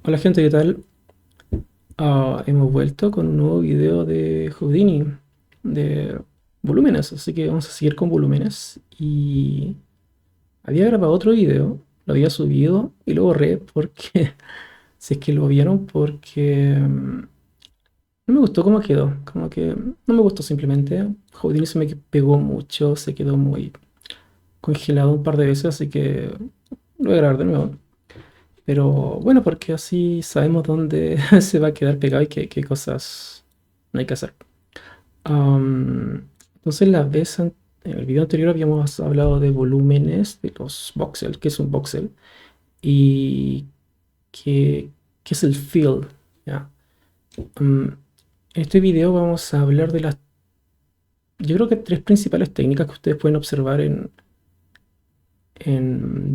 Hola gente, ¿qué tal? Hemos vuelto con un nuevo video de Houdini, de volúmenes, así que vamos a seguir con volúmenes. Y había grabado otro video, lo había subido y lo borré porque, si es que lo vieron, porque no me gustó cómo quedó, como que no me gustó simplemente. Houdini se me pegó mucho, se quedó muy congelado un par de veces, así que lo voy a grabar de nuevo. Pero bueno, porque así sabemos dónde se va a quedar pegado y qué cosas no hay que hacer. Entonces, en el video anterior habíamos hablado de volúmenes, de los voxels, qué es un voxel y qué, qué es el fill. ¿Ya? En este video vamos a hablar de yo creo que tres principales técnicas que ustedes pueden observar en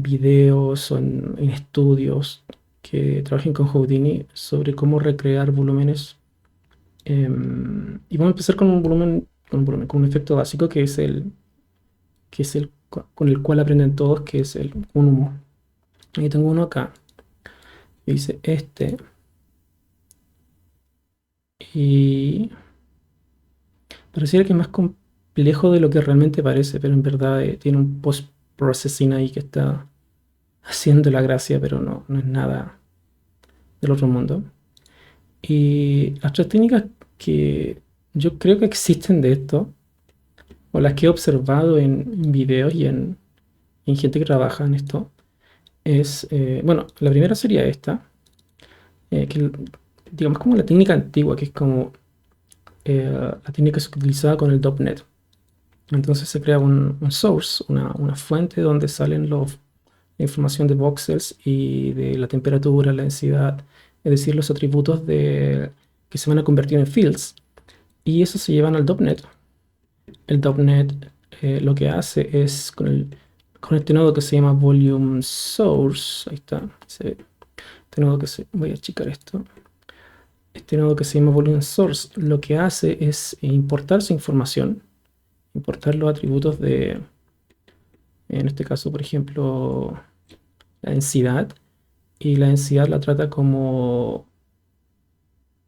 videos o en estudios que trabajen con Houdini sobre cómo recrear volúmenes. Y vamos a empezar con un efecto básico que es el con el cual aprenden todos, que es un humo. Aquí tengo uno acá, y dice este, y pareciera que es más complejo de lo que realmente parece, pero en verdad tiene un post-processing ahí que está haciendo la gracia, pero no es nada del otro mundo. Y las tres técnicas que yo creo que existen de esto, o las que he observado en videos y en gente que trabaja en esto, bueno, la primera sería esta, que digamos como la técnica antigua, que es como la técnica que se utilizaba con el .NET. Entonces se crea un source, una fuente donde salen la información de voxels y de la temperatura, la densidad, es decir, los atributos que se van a convertir en fields. Y eso se llevan al .NET. El .NET lo que hace es con este nodo que se llama volume source, ahí está, este nodo voy a achicar esto, este nodo que se llama volume source, lo que hace es importar su información, importar los atributos en este caso, por ejemplo, la densidad, y la densidad la trata como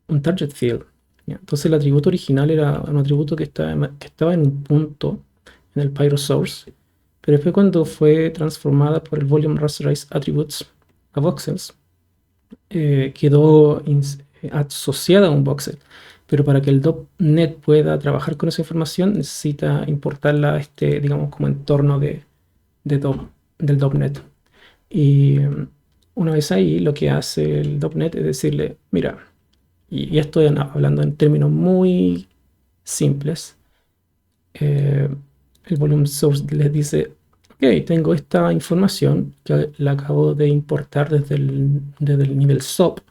un target field. ¿Ya? Entonces el atributo original era un atributo que estaba en un punto en el Pyro source, pero después cuando fue transformada por el Volume Rasterized Attributes a voxels, quedó asociada a un voxel. Pero para que el .NET pueda trabajar con esa información, necesita importarla a este, digamos, como entorno de del .NET. Y una vez ahí, lo que hace el .NET es decirle, mira, y estoy hablando en términos muy simples, eh, el volume source les dice, ok, tengo esta información que la acabo de importar desde el nivel SOP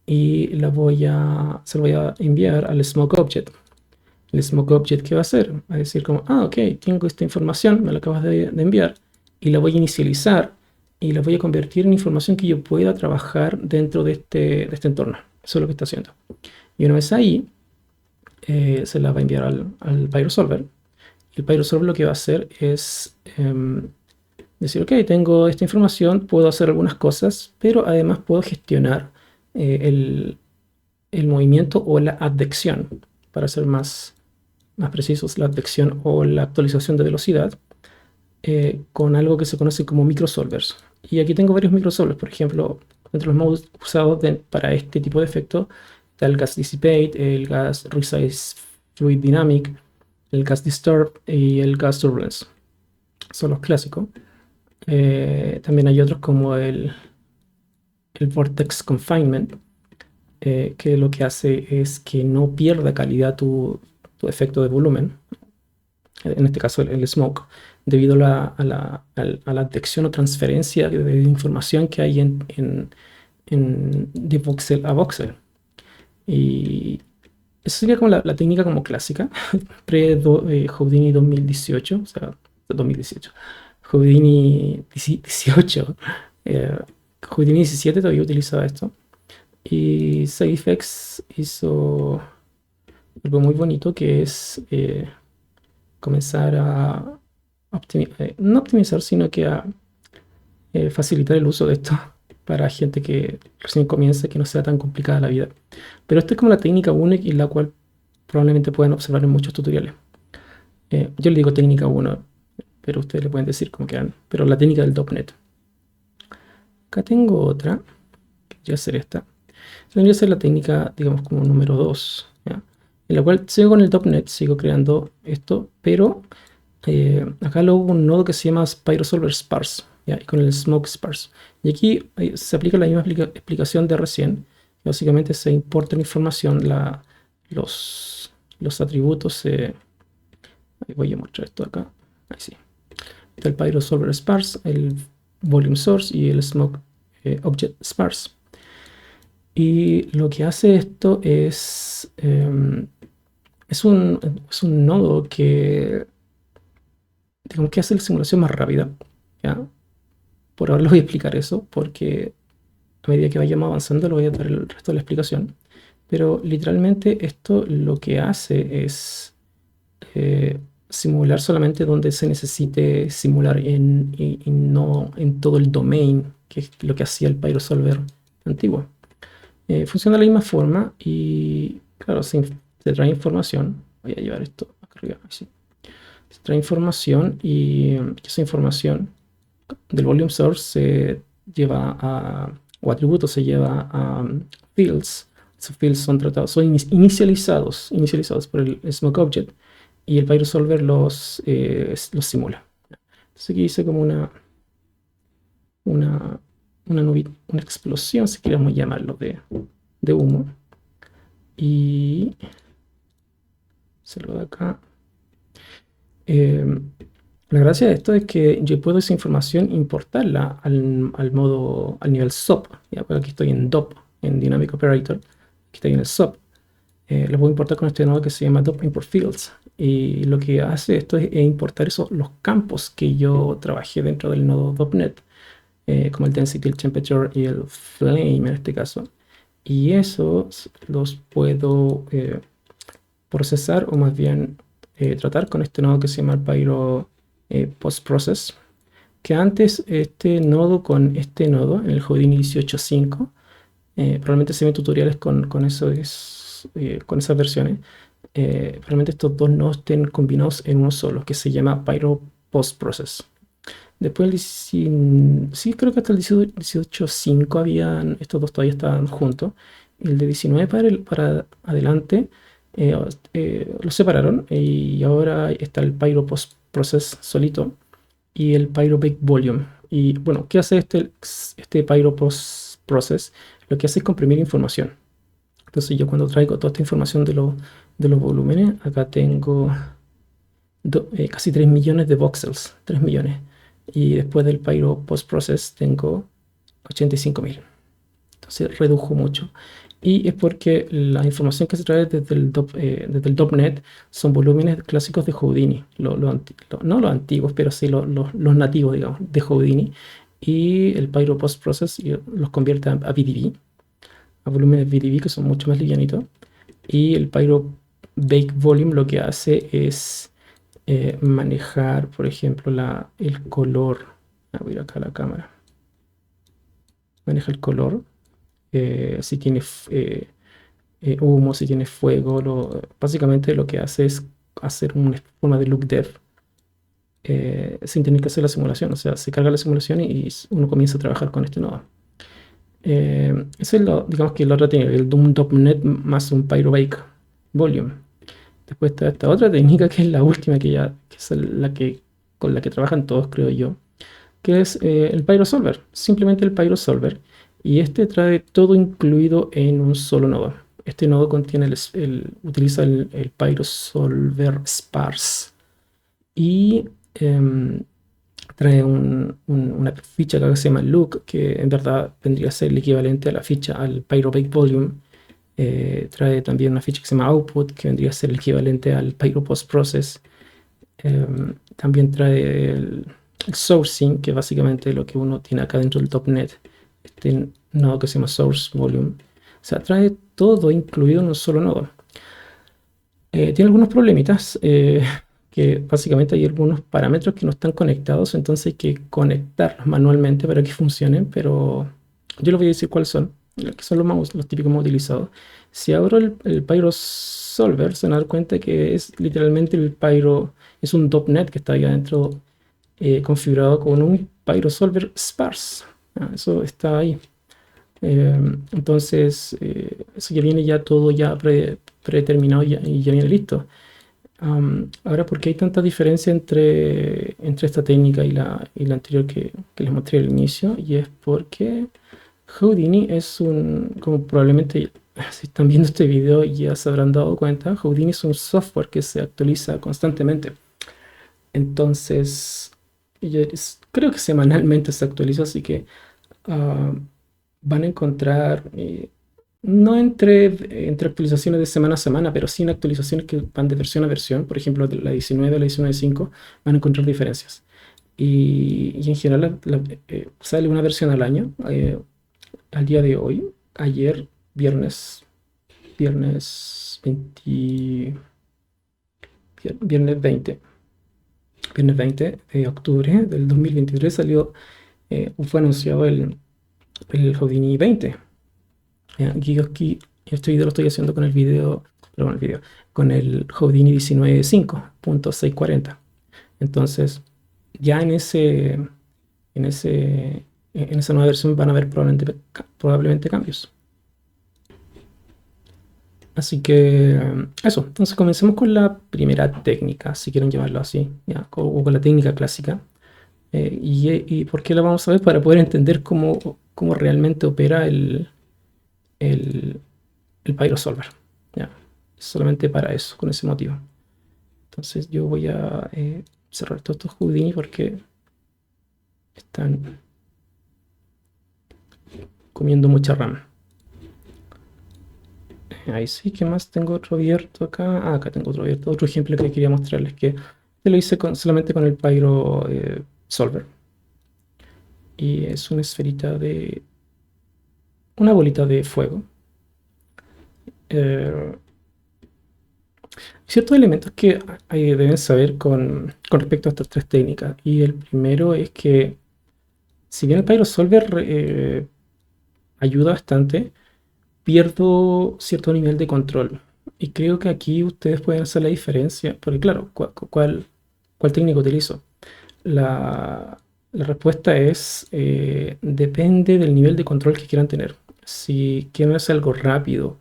y se lo voy a enviar al smoke object. El smoke object, ¿qué va a hacer? Va a decir como, ok, tengo esta información, me la acabas de enviar y la voy a inicializar y la voy a convertir en información que yo pueda trabajar dentro de este entorno. Eso es lo que está haciendo. Y una vez ahí, se la va a enviar al PyroSolver. El PyroSolver lo que va a hacer es decir, ok, tengo esta información, puedo hacer algunas cosas, pero además puedo gestionar el movimiento o la advección, para ser más precisos, la advección o la actualización de velocidad, con algo que se conoce como microsolvers. Y aquí tengo varios microsolvers, por ejemplo, entre los modos usados para este tipo de efecto está el Gas Dissipate, el Gas Resize Fluid Dynamic, el Gas Disturb y el Gas Turbulence. Son los clásicos. También hay otros como el Vortex Confinement, que lo que hace es que no pierda calidad tu efecto de volumen, en este caso el smoke, debido a la detección o transferencia de información que hay de voxel a voxel. Y esa sería como la técnica como clásica, pre-Houdini 2018, o sea, 2018. Houdini 18, eh, Houdini 17 todavía utilizaba esto. Y SafeX hizo algo muy bonito que es comenzar no optimizar, sino que a facilitar el uso de esto. para gente que recién comienza y que no sea tan complicada la vida. Pero esta es como la técnica 1 y la cual probablemente puedan observar en muchos tutoriales. Yo le digo técnica 1, pero ustedes le pueden decir como quieran. Pero la técnica del .NET. Acá tengo otra, que voy a hacer esta. Vendría a ser la técnica, digamos, como número 2, ¿ya? En la cual sigo con el .NET, sigo creando esto, pero acá luego un nodo que se llama PyroSolver Sparse, ¿ya? Y con el Smoke Sparse. Y aquí se aplica la misma explicación de recién. Básicamente se importa la información, los atributos. Ahí voy a mostrar esto acá. Ahí sí. Está el PyroSolver Sparse, el Volume Source y el Smoke Object Sparse. Y lo que hace esto es un nodo que, digamos, que hace la simulación más rápida, ¿ya? Por ahora les voy a explicar eso, porque a medida que vayamos avanzando le voy a dar el resto de la explicación. Pero literalmente esto lo que hace es simular solamente donde se necesite simular y no en todo el domain, que es lo que hacía el PyroSolver antiguo. Funciona de la misma forma y, claro, se trae información. Voy a llevar esto acá arriba. Así. Se trae información y esa información del volume source se lleva a, o atributos se lleva a fields. Esos fields son tratados, son inicializados por el Smoke Object y el PyroSolver los simula. Entonces aquí hice como una explosión, si queremos llamarlo, de humo. Y salgo de acá. La gracia de esto es que yo puedo esa información importarla al nivel SOP. ¿Ya? Pues aquí estoy en DOP, en Dynamic Operator. Aquí estoy en el SOP. Lo puedo importar con este nodo que se llama DOP Import Fields. Y lo que hace esto es importar los campos que yo trabajé dentro del nodo .NET. Como el density, el temperature y el flame en este caso. Y esos los puedo procesar o más bien tratar con este nodo que se llama el Pyro Post Process. Que antes este nodo con este nodo, en el Houdini 18.5, probablemente se ven tutoriales con esas versiones. Probablemente estos dos nodos estén combinados en uno solo, que se llama Pyro Post Process. Después sí, creo que hasta el 18.5 habían, estos dos todavía estaban juntos. El de 19 para adelante los separaron y ahora está el Pyro Post Process solito y el Pyro Bake Volume. Y bueno, ¿qué hace este Pyro Post Process? Lo que hace es comprimir información. Entonces yo cuando traigo toda esta información de los volúmenes, acá tengo casi 3 millones de voxels, 3 millones. Y después del Pyro Post Process tengo 85.000. Entonces redujo mucho. Y es porque la información que se trae desde el .NET son volúmenes clásicos de Houdini. No los antiguos, pero sí los nativos, digamos, de Houdini. Y el Pyro Post Process los convierte a VDB, a volúmenes VDB que son mucho más livianitos. Y el Pyro Bake Volume lo que hace es manejar, por ejemplo, el color. Voy a ir acá a la cámara. Maneja el color. Si tiene humo, si tiene fuego. Básicamente lo que hace es hacer una forma de look dev sin tener que hacer la simulación. O sea, se carga la simulación y uno comienza a trabajar con este nodo. Ese es digamos que la otra tiene el Doom.NET más un Pyrobake Volume. Después está esta otra técnica que es la última que es con la que trabajan todos, creo yo, que es el PyroSolver, simplemente el PyroSolver. Y este trae todo incluido en un solo nodo. Este nodo contiene utiliza el PyroSolver Sparse y trae una ficha que se llama Look, que en verdad vendría a ser el equivalente a la ficha al Pyrobake Volume. Trae también una ficha que se llama Output, que vendría a ser el equivalente al Pyro Post Process. También trae el sourcing, que básicamente es lo que uno tiene acá dentro del .NET. Este nodo que se llama Source Volume. O sea, trae todo incluido en un solo nodo. Tiene algunos problemitas, que básicamente hay algunos parámetros que no están conectados, entonces hay que conectarlos manualmente para que funcionen, pero Yo les voy a decir cuáles son, que son los típicos más utilizados. Si abro el Pyro Solver, se van a dar cuenta que es literalmente es un .NET que está ahí adentro configurado con un Pyro Solver sparse. Eso está ahí. Entonces, eso ya viene ya todo ya predeterminado y ya viene listo. Ahora, ¿por qué hay tanta diferencia entre esta técnica y la anterior que les mostré al inicio? Y es porque Houdini como probablemente si están viendo este video ya se habrán dado cuenta, Houdini es un software que se actualiza constantemente. Entonces, creo que semanalmente se actualiza, así que ah, van a encontrar, no entre actualizaciones de semana a semana, pero sí en actualizaciones que van de versión a versión. Por ejemplo, de la 19 a la 19.5 van a encontrar diferencias. Y en general sale una versión al año. Al día de hoy, ayer, viernes 20, viernes 20, viernes 20 de octubre del 2023 fue anunciado el Houdini 20. Aquí este video lo estoy haciendo con el video, perdón, con el Houdini 19.5.640. Entonces, ya en ese, en esa nueva versión van a haber probablemente cambios. Así que eso, entonces comencemos con la primera técnica, si quieren llamarlo así, ¿ya? O con la técnica clásica. ¿Y por qué la vamos a ver? Para poder entender cómo realmente opera el, el PyroSolver. ¿Ya? Solamente para eso, con ese motivo. Entonces yo voy a cerrar todos estos Houdini porque están comiendo mucha RAM. Ahí sí, ¿qué más tengo otro abierto acá? Acá tengo otro abierto. Otro ejemplo que quería mostrarles que lo hice solamente con el Pyro Solver. Y es una esferita una bolita de fuego. Ciertos elementos que deben saber con respecto a estas tres técnicas. Y el primero es que, si bien el Pyro Solver ayuda bastante, pierdo cierto nivel de control. Y creo que aquí ustedes pueden hacer la diferencia, porque claro, ¿cuál técnica utilizo? La respuesta es, depende del nivel de control que quieran tener. Si quieren hacer algo rápido,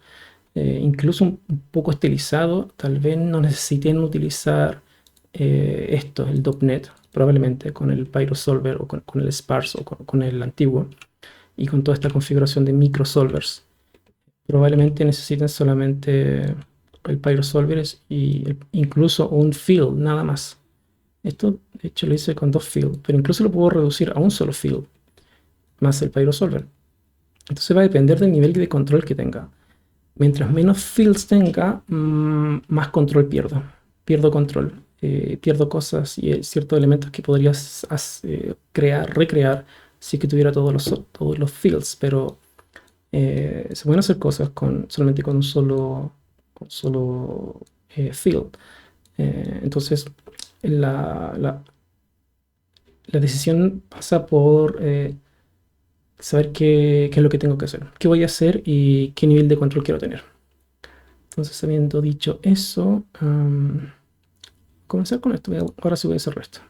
incluso un poco estilizado, tal vez no necesiten utilizar el .NET, probablemente con el PyroSolver o con el Sparse o con el antiguo, y con toda esta configuración de microsolvers. Probablemente necesiten solamente el PyroSolver incluso un field, nada más. Esto, de hecho, lo hice con dos fields, pero incluso lo puedo reducir a un solo field, más el PyroSolver. Entonces va a depender del nivel de control que tenga. Mientras menos fields tenga, más control pierdo. Pierdo control. Pierdo cosas y ciertos elementos que podrías recrear si es que tuviera todos los fields, pero se pueden hacer cosas solamente con un solo field. Entonces, la decisión pasa por saber qué es lo que tengo que hacer, qué voy a hacer y qué nivel de control quiero tener. Entonces, habiendo dicho eso, comenzar con esto. Ahora sí voy a hacer esto.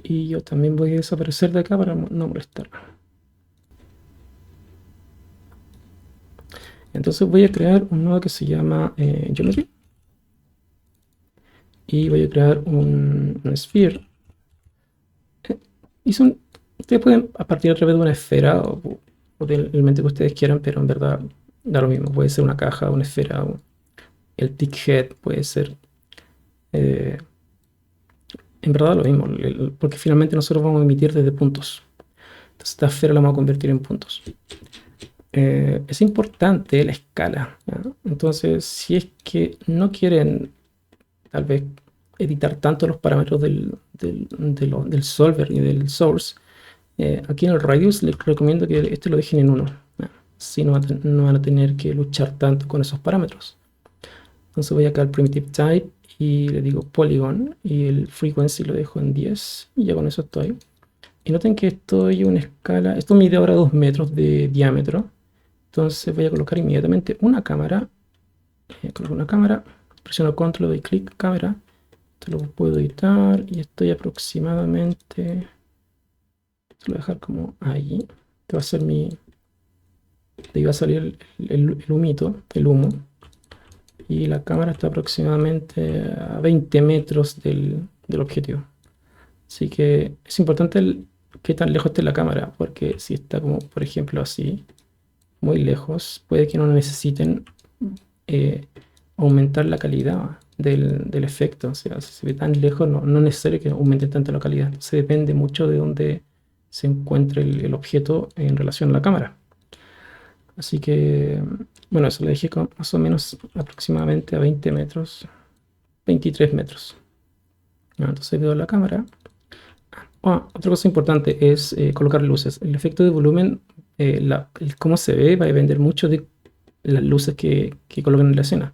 Y yo también voy a desaparecer de acá para no molestar. Entonces voy a crear un nodo que se llama Geometry. Y voy a crear un sphere. Ustedes pueden a partir a través de una esfera o del elemento que ustedes quieran, pero en verdad da lo mismo. Puede ser una caja, una esfera, el tick head puede ser. En verdad lo mismo, porque finalmente nosotros vamos a emitir desde puntos. Entonces esta esfera la vamos a convertir en puntos. Es importante la escala, ¿ya? Entonces, si es que no quieren tal vez editar tanto los parámetros del solver y del source, aquí en el radius les recomiendo que este lo dejen en 1. Así no van a tener que luchar tanto con esos parámetros. Entonces voy acá al primitive type y le digo polygon y el frequency lo dejo en 10 y ya con eso estoy. Y noten que estoy en una escala, esto mide ahora 2 metros de diámetro. Entonces voy a colocar inmediatamente una cámara. Coloco una cámara, presiono control, doy clic, cámara. Esto lo puedo editar y estoy aproximadamente, esto lo voy a dejar como ahí. Este va a ser mi, de ahí va a salir el humito, el humo. Y la cámara está aproximadamente a 20 metros del objetivo. Así que es importante qué tan lejos esté la cámara, porque si está como, por ejemplo, así, muy lejos, puede que no necesiten eh, aumentar la calidad del efecto. O sea, si se ve tan lejos, no es necesario que aumente tanto la calidad. Se depende mucho de dónde se encuentre el objeto en relación a la cámara. Así que, bueno, eso lo dejé más o menos aproximadamente a 20 metros, 23 metros. Entonces veo la cámara. Otra cosa importante es colocar luces. El efecto de volumen, cómo se ve, va a depender mucho de las luces que coloquen en la escena.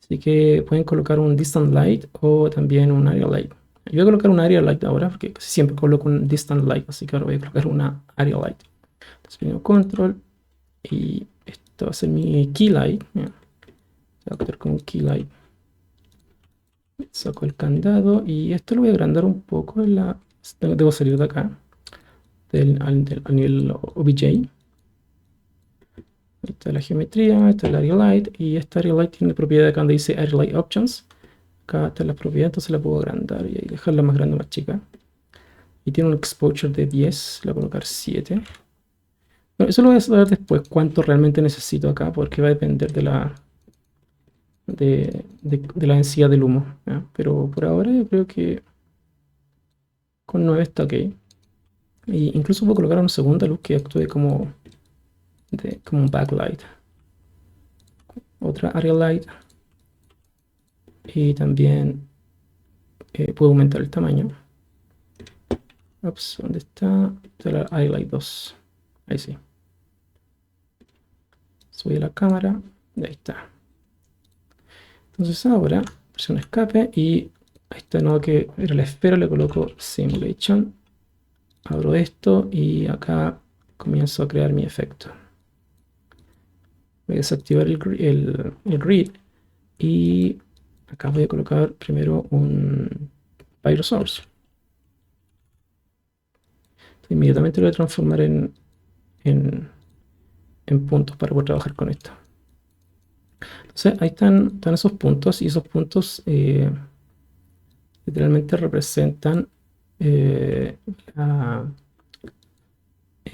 Así que pueden colocar un distant light o también un area light. Yo voy a colocar un area light ahora, porque siempre coloco un distant light, así que ahora voy a colocar una area light. Entonces pongo control y esto va a ser mi key light. Voy a colocar con un key light. Saco el candado y esto lo voy a agrandar un poco. Debo salir de acá, al nivel OBJ. Esta es la geometría, esta es la area light y esta area light tiene propiedad acá donde dice area light options. Acá está la propiedad, entonces la puedo agrandar y dejarla más grande o más chica. Y tiene un exposure de 10, le voy a colocar 7. Bueno, eso lo voy a saber después cuánto realmente necesito acá, porque va a depender de la densidad del humo, ¿ya? Pero por ahora yo creo que con 9 está ok. Y incluso puedo colocar una segunda luz que actúe como un backlight. Otra area light. Y también puedo aumentar el tamaño. Ups, ¿dónde está? Está la area light 2. Ahí sí. Subí la cámara. Y ahí está. Entonces ahora presiono escape y a este nodo que era la esfera le coloco simulation. Abro esto y acá comienzo a crear mi efecto. Voy a desactivar el grid y acá voy a colocar primero un pyro source. Inmediatamente lo voy a transformar en puntos para poder trabajar con esto. Entonces ahí están esos puntos y esos puntos literalmente representan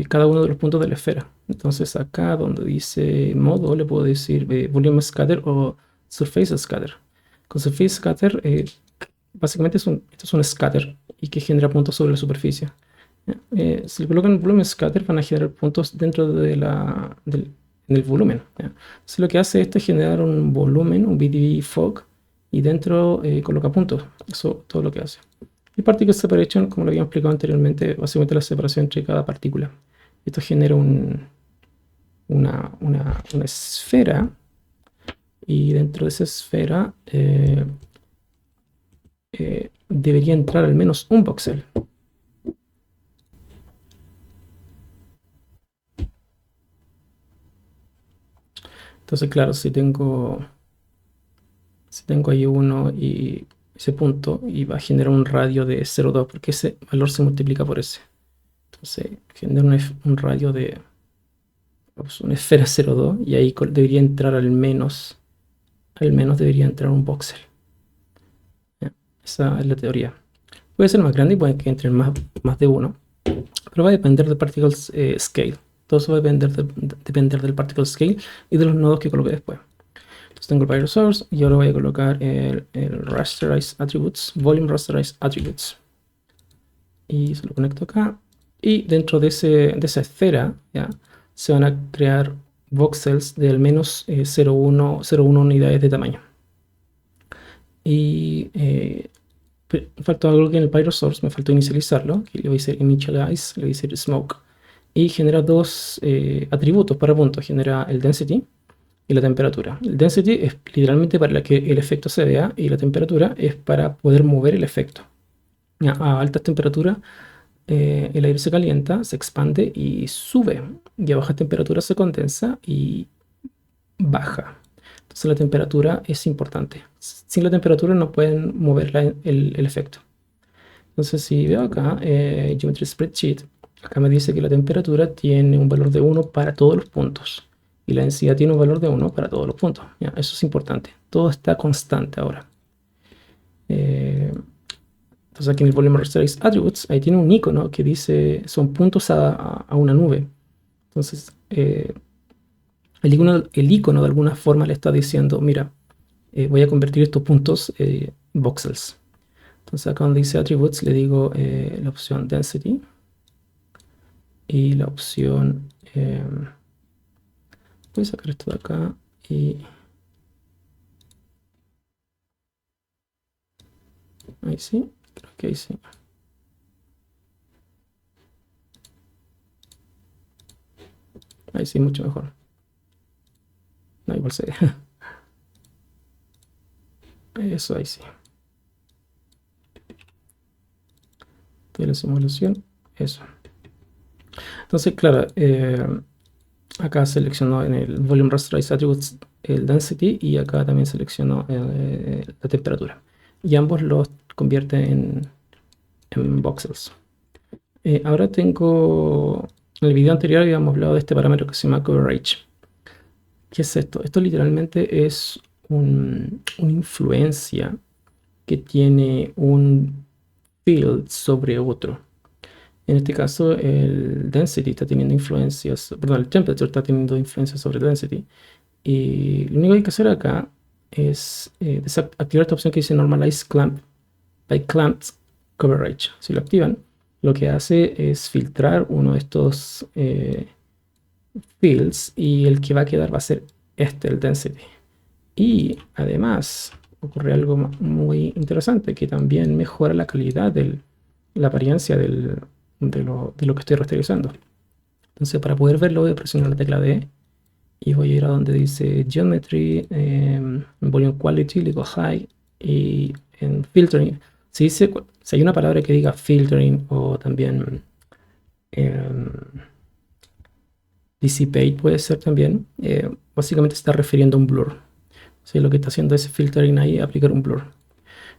cada uno de los puntos de la esfera. Entonces acá donde dice modo le puedo decir volume scatter o surface scatter. Con surface scatter básicamente esto es un scatter y que genera puntos sobre la superficie. Si le colocan volume scatter van a generar puntos dentro del volumen. Entonces lo que hace esto es generar un volumen, un BDB fog, y dentro coloca puntos. Eso es todo lo que hace. Y particle separation, como lo habíamos explicado anteriormente, básicamente la separación entre cada partícula. Esto genera una esfera y dentro de esa esfera debería entrar al menos un voxel. Entonces, claro, si tengo ahí uno y ese punto y va a generar un radio de 0,2 porque ese valor se multiplica por ese. Entonces genera un radio de una esfera 0,2 y ahí debería entrar al menos debería entrar un voxel. ¿Ya? Esa es la teoría. Puede ser más grande y puede que entren más de uno, pero va a depender del particle scale. Todo eso va a depender del particle scale y de los nodos que coloque después. Entonces tengo el pyro source y ahora voy a colocar el rasterize attributes, volume rasterize attributes. Y se lo conecto acá. Y dentro de esa esfera, ¿ya? Se van a crear voxels de al menos 0,1 unidades de tamaño. Y me faltó algo que en el pyro source, me faltó inicializarlo, que le voy a decir initialize, le voy a decir smoke. Y genera dos atributos para puntos. Genera el density y la temperatura. El density es literalmente para que el efecto se vea y la temperatura es para poder mover el efecto. A altas temperaturas el aire se calienta, se expande y sube. Y a baja temperatura se condensa y baja. Entonces la temperatura es importante. Sin la temperatura no pueden mover el efecto. Entonces si veo acá, Geometry Spreadsheet, acá me dice que la temperatura tiene un valor de 1 para todos los puntos. Y la densidad tiene un valor de 1 para todos los puntos. ¿Ya? Eso es importante. Todo está constante ahora. Entonces aquí en el Volume Rasterized Attributes, ahí tiene un icono que dice, son puntos a una nube. Entonces, el icono de alguna forma le está diciendo, mira, voy a convertir estos puntos en voxels. Entonces acá donde dice Attributes le digo la opción Density y la opción, voy a sacar esto de acá y ahí sí, creo que ahí sí. Ahí sí, mucho mejor. No, igual se... Eso, ahí sí. De la simulación, eso. Entonces, claro, acá seleccionó en el Volume Rasterized Attributes el Density y acá también seleccionó la temperatura. Y ambos los convierte en voxels. Ahora tengo... En el video anterior habíamos hablado de este parámetro que se llama Coverage. ¿Qué es esto? Esto literalmente es una influencia que tiene un field sobre otro. En este caso, el density está teniendo influencias, perdón, el temperature está teniendo influencias sobre el density. Y lo único que hay que hacer acá es activar esta opción que dice Normalize Clamp by Clamped Coverage. Si lo activan, lo que hace es filtrar uno de estos fields y el que va a quedar va a ser este, el density. Y además ocurre algo muy interesante que también mejora la calidad la apariencia de lo que estoy rasterizando. Entonces, para poder verlo, voy a presionar la tecla D y voy a ir a donde dice Geometry, Volume Quality, le digo High y en Filtering. Si hay una palabra que diga Filtering o también Dissipate puede ser también, básicamente se está refiriendo a un blur. O sea, lo que está haciendo es filtering ahí, aplicar un blur.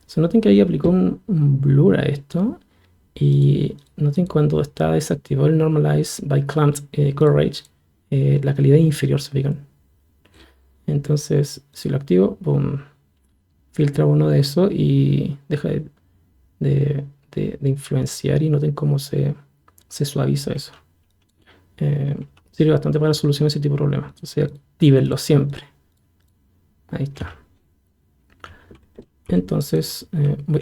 Se noten que ahí aplicó un blur a esto. Y noten cuando está desactivado el Normalize by Clamped Coverage, la calidad es inferior, se fijan. Entonces, si lo activo, boom, filtra uno de eso y deja de influenciar y noten cómo se suaviza eso. Sirve bastante para solucionar ese tipo de problemas. Entonces, actívenlo siempre. Ahí está. Entonces,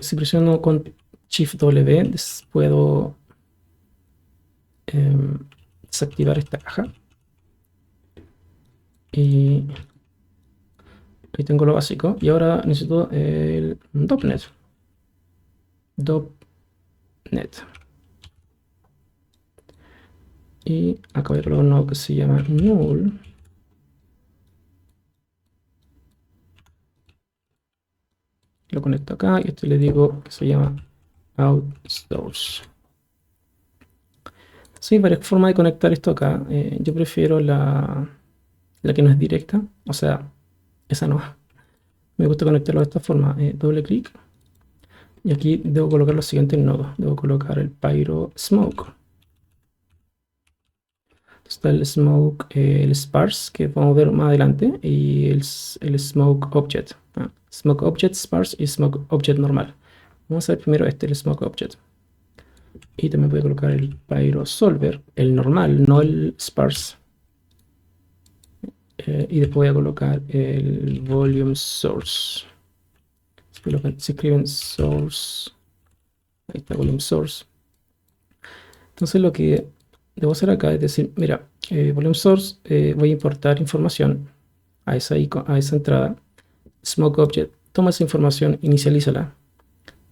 si presiono con Shift W, puedo desactivar esta caja. Y ahí tengo lo básico. Y ahora necesito el DOPNet. DOPNet. Y acá voy a colocar uno que se llama Null. Lo conecto acá y esto le digo que se llama Outsource. Sí, hay varias formas de conectar esto acá. Yo prefiero la que no es directa. O sea, esa no. Me gusta conectarlo de esta forma. Doble clic. Y aquí debo colocar los siguientes nodos. Debo colocar el Pyro Smoke. Está el Smoke, el Sparse, que vamos a ver más adelante. Y el Smoke Object. Smoke Object, Sparse y Smoke Object normal. Vamos a ver primero el Smoke Object. Y también voy a colocar el Pyro Solver, el normal, no el Sparse. Y después voy a colocar el Volume Source. Se escriben Source. Ahí está Volume Source. Entonces lo que debo hacer acá es decir, mira, Volume Source, voy a importar información a esa entrada. Smoke Object, toma esa información, inicialízala.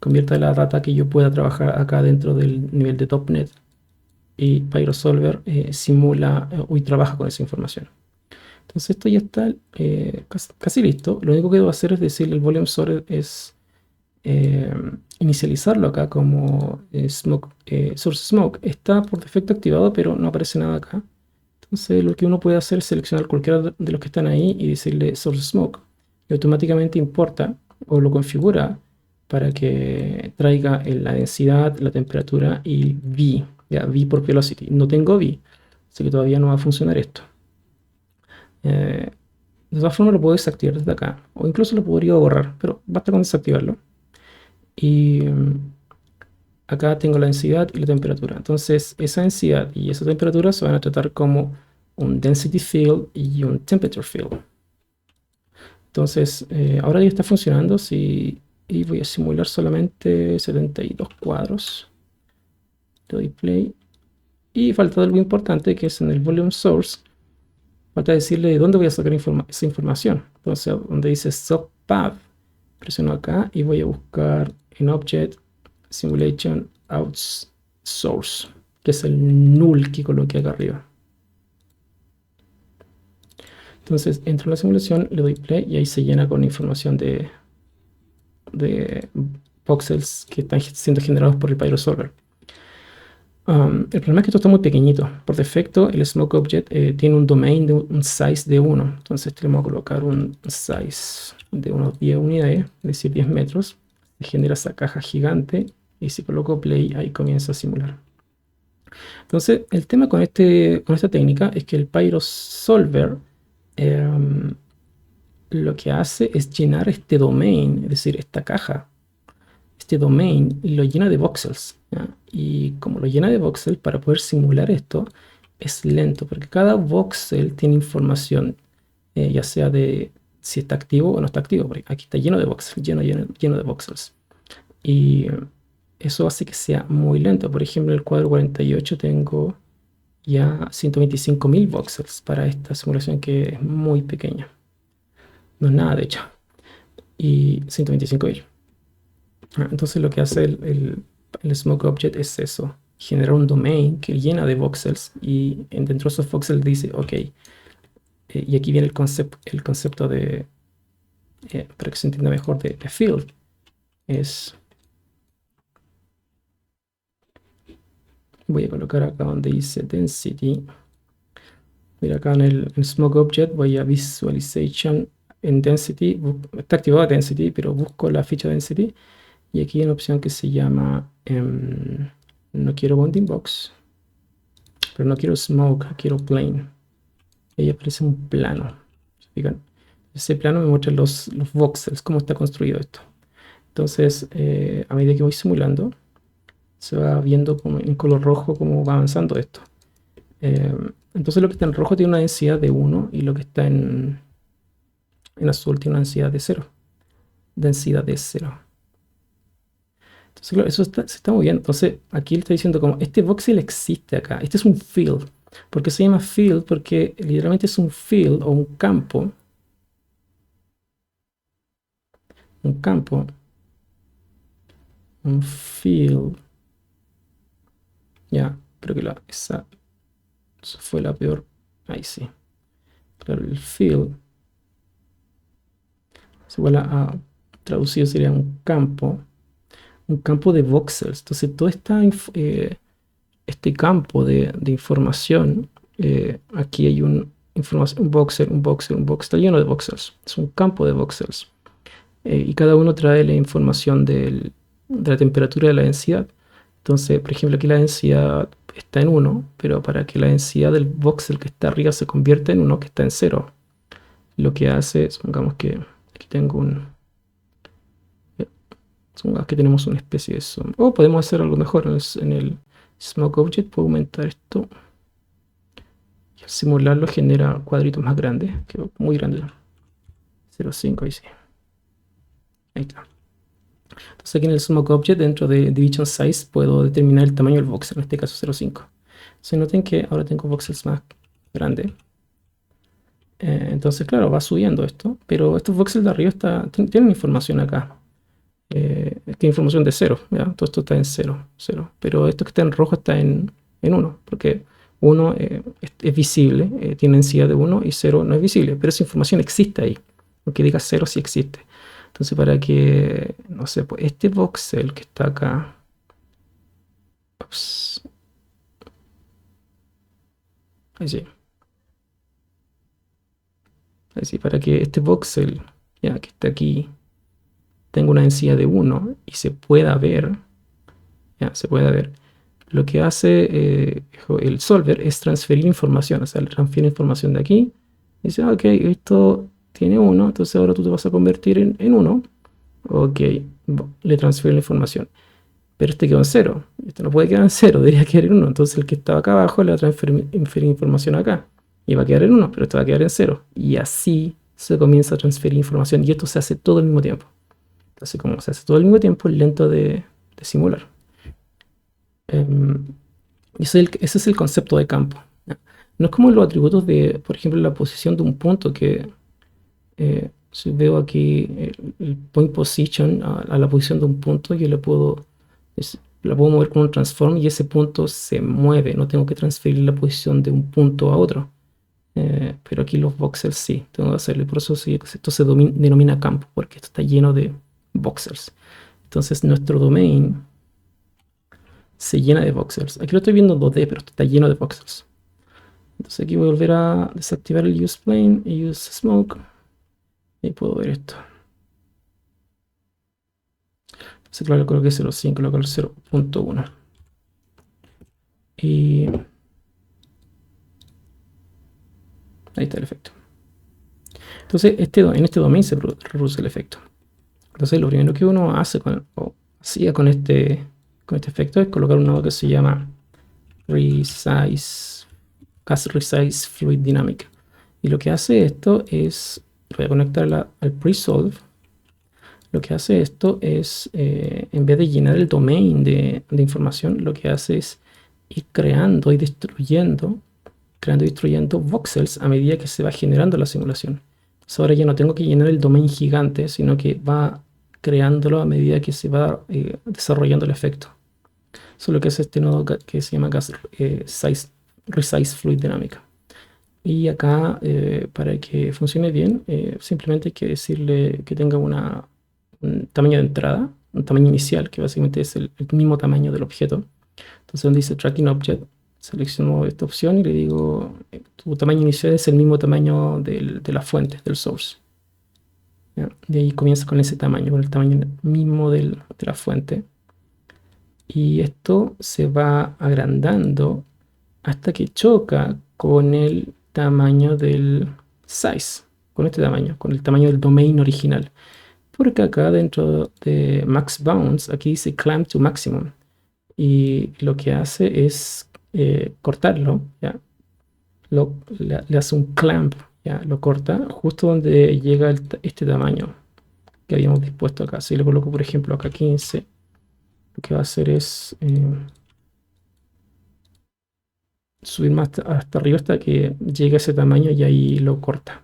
Convierta la data que yo pueda trabajar acá dentro del nivel de DOPNet. Y PyroSolver simula y trabaja con esa información. Entonces esto ya está casi listo. Lo único que debo hacer es decirle el Volume Source es eh, inicializarlo acá como source smoke. Está por defecto activado, pero no aparece nada acá. Entonces lo que uno puede hacer es seleccionar cualquiera de los que están ahí y decirle source smoke. Y automáticamente importa o lo configura para que traiga la densidad, la temperatura y V. Ya, V por velocity. No tengo V, así que todavía no va a funcionar esto. De todas formas lo puedo desactivar desde acá. O incluso lo podría borrar, pero basta con desactivarlo. Y acá tengo la densidad y la temperatura. Entonces esa densidad y esa temperatura se van a tratar como un density field y un temperature field. Entonces ahora ya está funcionando. Y voy a simular solamente 72 cuadros. Le doy play. Y falta algo importante que es en el volume source. Falta decirle de dónde voy a sacar esa información. Entonces donde dice subpath, presiono acá y voy a buscar en Object Simulation Outsource, que es el null que coloqué acá arriba. Entonces entro en la simulación, le doy play y ahí se llena con información de voxels que están siendo generados por el PyroSolver. El problema es que esto está muy pequeñito. Por defecto, el Smoke Object tiene un domain de un size de 1. Entonces tenemos que colocar un size de unos 10 unidades, es decir, 10 metros. Se genera esa caja gigante y si coloco play, ahí comienza a simular. Entonces, el tema con esta técnica es que el PyroSolver lo que hace es llenar este domain, es decir, esta caja, este domain, y lo llena de voxels, ¿ya? Y como lo llena de voxels, para poder simular esto, es lento, porque cada voxel tiene información, ya sea de si está activo o no está activo, porque aquí está lleno de voxels, lleno de voxels. Y eso hace que sea muy lento. Por ejemplo, en el cuadro 48 tengo ya 125.000 voxels para esta simulación que es muy pequeña. No es nada, de hecho. Y 125.000. Entonces lo que hace el Smoke Object es eso. Generar un domain que llena de voxels y dentro de esos voxels dice, ok. Y aquí viene el concepto de, para que se entienda mejor, de field. Voy a colocar acá donde dice density. Mira, acá en el Smoke Object voy a Visualization en Density. Está activado Density, pero busco la ficha Density. Y aquí hay una opción que se llama no quiero Bounding Box, pero no quiero Smoke, quiero Plane. Y ahí aparece un plano. Fijan, ese plano me muestra los voxels, cómo está construido esto. Entonces, a medida que voy simulando, se va viendo en color rojo cómo va avanzando esto. Entonces lo que está en rojo tiene una densidad de 1 y lo que está en azul tiene una densidad de 0. Densidad de 0. Entonces claro, eso se está moviendo. Entonces aquí le está diciendo como este voxel existe acá. Este es un field. ¿Por qué se llama field? Porque literalmente es un field o un campo. Un campo. Un field. Ya, creo que esa fue la peor. Ahí sí. Claro, el field se igual a traducido sería un campo de voxels. Entonces todo este campo de información, aquí hay un voxel, está lleno de voxels. Es un campo de voxels. Y cada uno trae la información de la temperatura y de la densidad. Entonces, por ejemplo, aquí la densidad está en 1, pero para que la densidad del voxel que está arriba se convierta en 1, que está en 0, lo que hace, supongamos que aquí tengo supongamos que tenemos una especie de zoom. O podemos hacer algo mejor en el Smoke Object. Puedo aumentar esto. Y al simularlo genera cuadritos más grandes. Quedó muy grande. 0.5, ahí sí. Ahí está. Entonces aquí en el Smoke Object, dentro de Division Size, puedo determinar el tamaño del voxel. En este caso 0.5. Entonces noten que ahora tengo voxels más grandes. Entonces, claro, va subiendo esto. Pero estos voxels de arriba tienen información acá. Tiene información de 0, ¿ya? Todo esto está en 0, 0. Pero esto que está en rojo está en 1, porque 1 es visible, tiene densidad de 1 y 0 no es visible, pero esa información existe ahí. Aunque diga 0 sí existe. Entonces para que, no sé, pues este voxel que está acá, ups, ahí sí, ahí sí, para que este voxel, ya que está aquí, tenga una densidad de 1 y se pueda ver, ya, se pueda ver. Lo que hace el solver es transferir información, o sea, le transfiere información de aquí. Dice, ok, esto tiene 1, entonces ahora tú te vas a convertir en 1. Ok, le transfiere la información. Pero este quedó en 0. Este no puede quedar en 0, debería quedar en 1. Entonces el que estaba acá abajo le va a transferir información acá. Y va a quedar en 1, pero esto va a quedar en 0. Y así se comienza a transferir información. Y esto se hace todo al mismo tiempo. Entonces, como se hace todo al mismo tiempo, es lento de simular. Ese es el concepto de campo. No es como los atributos de, por ejemplo, la posición de un punto que si veo aquí el point position a la posición de un punto, yo la puedo mover con un transform y ese punto se mueve. No tengo que transferir la posición de un punto a otro. Pero aquí los voxels sí, tengo que hacerlo. Por eso sí, esto se denomina campo, porque esto está lleno de voxels. Entonces nuestro domain se llena de voxels. Aquí lo estoy viendo en 2D, pero esto está lleno de voxels. Entonces aquí voy a volver a desactivar el use plane y use smoke. Y puedo ver esto. Entonces claro, coloqué 0.5, coloqué el 0.1. Y ahí está el efecto. Entonces en este domain se reproduce el efecto. Entonces lo primero que uno hace o hacía con este efecto es colocar un nodo que se llama Cast Resize Fluid Dynamic. Y lo que hace esto es, voy a conectar al presolve. Lo que hace esto es, en vez de llenar el domain de información, lo que hace es ir creando y destruyendo voxels a medida que se va generando la simulación. Entonces ahora ya no tengo que llenar el domain gigante, sino que va creándolo a medida que se va desarrollando el efecto. Eso es lo que hace este nodo que se llama Resize Fluid Dynamic. Y acá, para que funcione bien, simplemente hay que decirle que tenga un tamaño de entrada, un tamaño inicial, que básicamente es el mismo tamaño del objeto. Entonces donde dice Tracking Object, selecciono esta opción y le digo, tu tamaño inicial es el mismo tamaño de la fuente, del source. ¿Ya? De ahí comienza con ese tamaño, con el tamaño mismo de la fuente. Y esto se va agrandando hasta que choca con el tamaño del size, con este tamaño, con el tamaño del domain original. Porque acá dentro de max bounds, aquí dice clamp to maximum. Y lo que hace es cortarlo, ¿ya? Le hace un clamp, ¿ya? Lo corta justo donde llega este tamaño que habíamos dispuesto acá. Si le coloco, por ejemplo, acá 15, lo que va a hacer es subir más hasta arriba hasta que llegue a ese tamaño y ahí lo corta.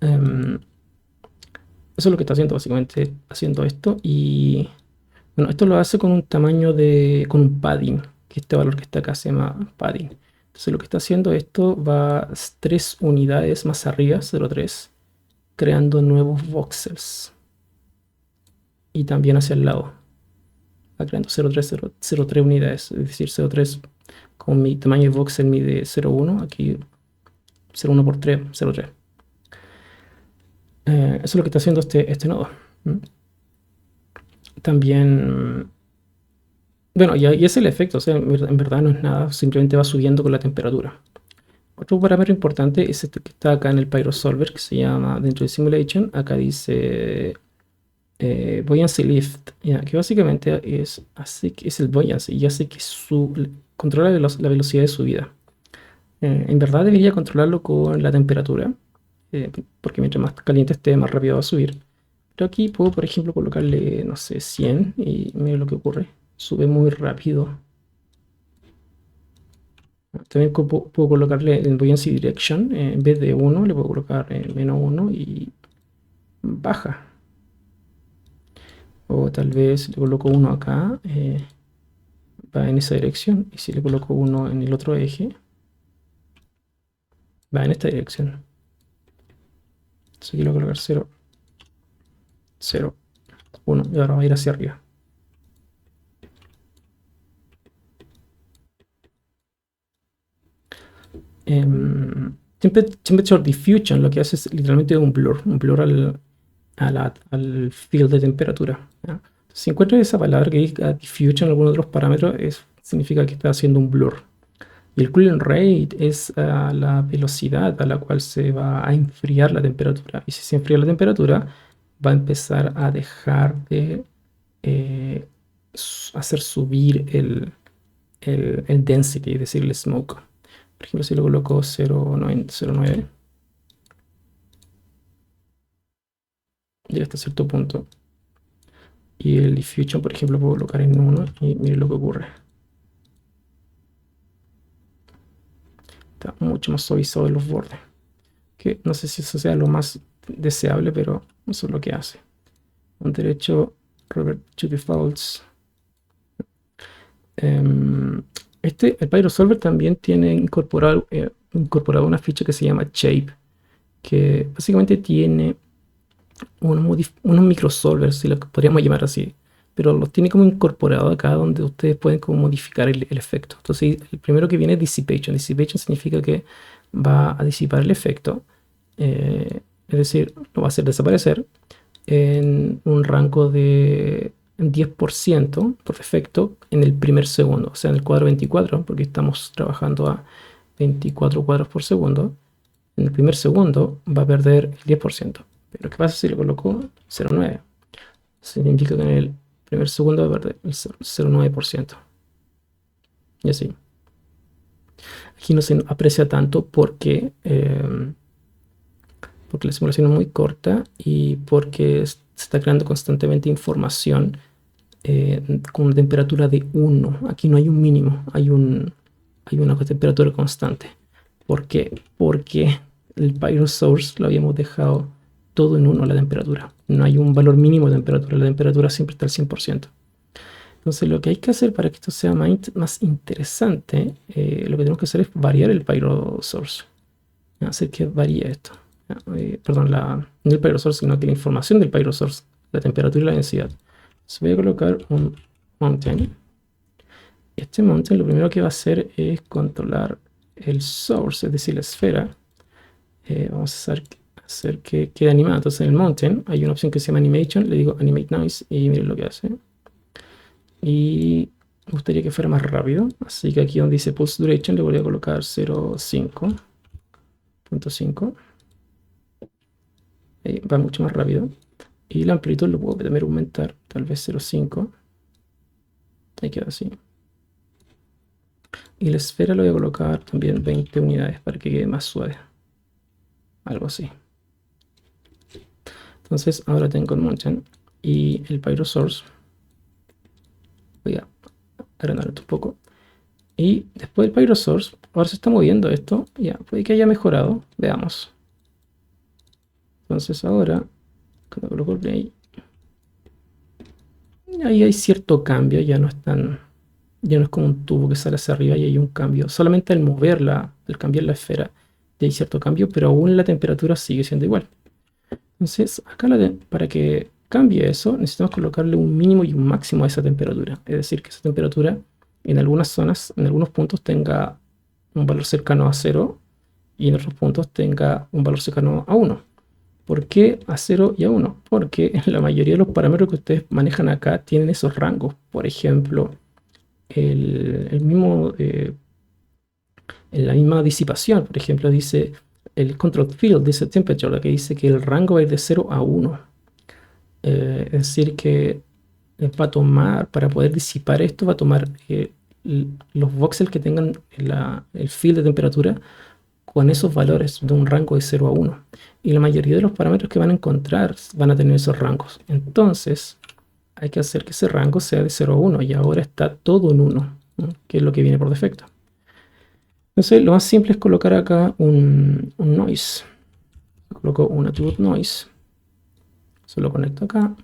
Eso es lo que está haciendo, básicamente, haciendo esto. Y bueno, esto lo hace con un tamaño con un padding, que este valor que está acá se llama padding. Entonces lo que está haciendo esto va 3 unidades más arriba, 0.3, creando nuevos voxels. Y también hacia el lado. Va creando 0.3 unidades, es decir, 0.3 con mi tamaño de voxel mide 0.1, aquí 0.1 por 3, 0.3. Eso es lo que está haciendo este nodo. También, bueno, y es el efecto, o sea, en verdad no es nada, simplemente va subiendo con la temperatura. Otro parámetro importante es este que está acá en el PyroSolver, que se llama, dentro de Simulation, acá dice Buoyancy Lift, ya, que básicamente es el buoyancy y hace que controla la velocidad de subida. En verdad debería controlarlo con la temperatura, porque mientras más caliente esté, más rápido va a subir. Pero aquí puedo, por ejemplo, colocarle, no sé, 100 y mira lo que ocurre. Sube muy rápido. También puedo colocarle el Buoyancy Direction. En vez de 1, le puedo colocar menos 1 y baja. O tal vez le coloco 1 acá, va en esa dirección. Y si le coloco 1 en el otro eje, va en esta dirección. Entonces aquí le voy a colocar 0. 0, 1, y ahora va a ir hacia arriba. Temperature diffusion lo que hace es literalmente un blur al field de temperatura, ¿ya? Si encuentras esa palabra que diga diffusion en alguno de los parámetros, significa que está haciendo un blur. Y el cooling rate es la velocidad a la cual se va a enfriar la temperatura. Y si se enfría la temperatura, va a empezar a dejar de hacer subir el density, es decir, el smoke. Por ejemplo, si lo coloco 0.9, llega hasta cierto punto. Y el diffusion, por ejemplo, puedo colocar en 1 y miren lo que ocurre. Está mucho más suavizado en los bordes. Que no sé si eso sea lo más deseable, pero eso es lo que hace. Un derecho revert to defaults. El PyroSolver también tiene incorporado una ficha que se llama Shape, que básicamente tiene unos microsolvers, si lo podríamos llamar así, pero los tiene como incorporado acá donde ustedes pueden como modificar el efecto. Entonces, el primero que viene es Dissipation. Dissipation significa que va a disipar el efecto, es decir, lo va a hacer desaparecer en un rango de 10% por defecto en el primer segundo, o sea, en el cuadro 24, porque estamos trabajando a 24 cuadros por segundo. En el primer segundo va a perder el 10%. Pero ¿qué pasa si le coloco 0.9? Significa que en el primer segundo va a perder el 0.9%. Y así. Aquí no se aprecia tanto porque la simulación es muy corta y porque se está creando constantemente información con una temperatura de 1. Aquí no hay un mínimo, hay una temperatura constante. ¿Por qué? Porque el PyroSource lo habíamos dejado todo en 1 la temperatura. No hay un valor mínimo de temperatura, la temperatura siempre está al 100%. Entonces lo que hay que hacer para que esto sea más interesante, lo que tenemos que hacer es variar el PyroSource. Hacer que varíe esto. Perdón, no el PyroSource, sino que la información del PyroSource, la temperatura y la densidad. Entonces voy a colocar un mountain. Este mountain lo primero que va a hacer es controlar el source, es decir, la esfera. Vamos a hacer que quede animado. Entonces en el mountain hay una opción que se llama animation, le digo animate noise y miren lo que hace. Y me gustaría que fuera más rápido, así que aquí donde dice pulse duration le voy a colocar 0.5. Ahí va mucho más rápido. Y la amplitud lo puedo también aumentar, tal vez 0.5. Ahí queda así. Y la esfera lo voy a colocar también 20 unidades para que quede más suave. Algo así. Entonces ahora tengo el mountain y el PyroSource. Voy a agrandar esto un poco. Y después del PyroSource, ahora se está moviendo esto. Ya, puede que haya mejorado. Veamos. Entonces ahora, cuando coloco el play, ahí hay cierto cambio. Ya no es como un tubo que sale hacia arriba y hay un cambio. Solamente al moverla, al cambiar la esfera, ya hay cierto cambio, pero aún la temperatura sigue siendo igual. Entonces, acá para que cambie eso, necesitamos colocarle un mínimo y un máximo a esa temperatura. Es decir, que esa temperatura en algunas zonas, en algunos puntos tenga un valor cercano a 0 y en otros puntos tenga un valor cercano a 1. ¿Por qué a 0 y a 1? Porque en la mayoría de los parámetros que ustedes manejan acá tienen esos rangos. Por ejemplo, en la misma disipación, por ejemplo, dice el control field, dice temperature, lo que dice que el rango va a ir de 0 a 1. Es decir, que va a tomar, para poder disipar esto, va a tomar los voxels que tengan el field de temperatura con esos valores de un rango de 0 a 1. Y la mayoría de los parámetros que van a encontrar van a tener esos rangos. Entonces, hay que hacer que ese rango sea de 0 a 1 y ahora está todo en 1, ¿no? Que es lo que viene por defecto. Entonces, lo más simple es colocar acá un noise. Coloco un attribute noise. Se lo conecto acá.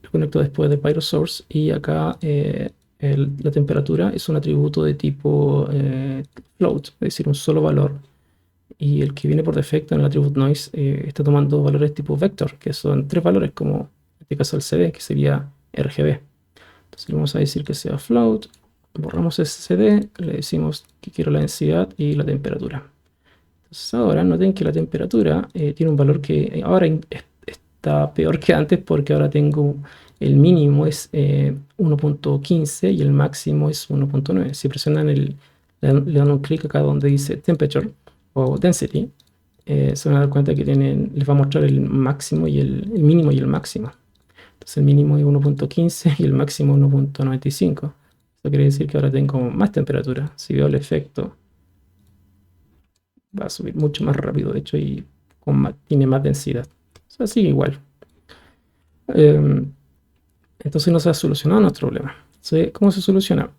Lo conecto después de PyroSource y acá la temperatura es un atributo de tipo float, es decir, un solo valor y el que viene por defecto en el attribute noise está tomando valores tipo vector, que son tres valores como en este caso el CD, que sería RGB. Entonces le vamos a decir que sea float, borramos ese CD, le decimos que quiero la densidad y la temperatura. Entonces ahora noten que la temperatura tiene un valor que ahora está peor que antes porque ahora tengo el mínimo es 1.15 y el máximo es 1.9. Si presionan le dan un clic acá donde dice temperature o density, se van a dar cuenta que les va a mostrar el máximo y el mínimo y el máximo. Entonces el mínimo es 1.15 y el máximo 1.95. Eso quiere decir que ahora tengo más temperatura. Si veo el efecto, va a subir mucho más rápido, de hecho, y tiene más densidad. O sea, sigue igual. Entonces no se ha solucionado nuestro problema. Entonces, ¿cómo se soluciona?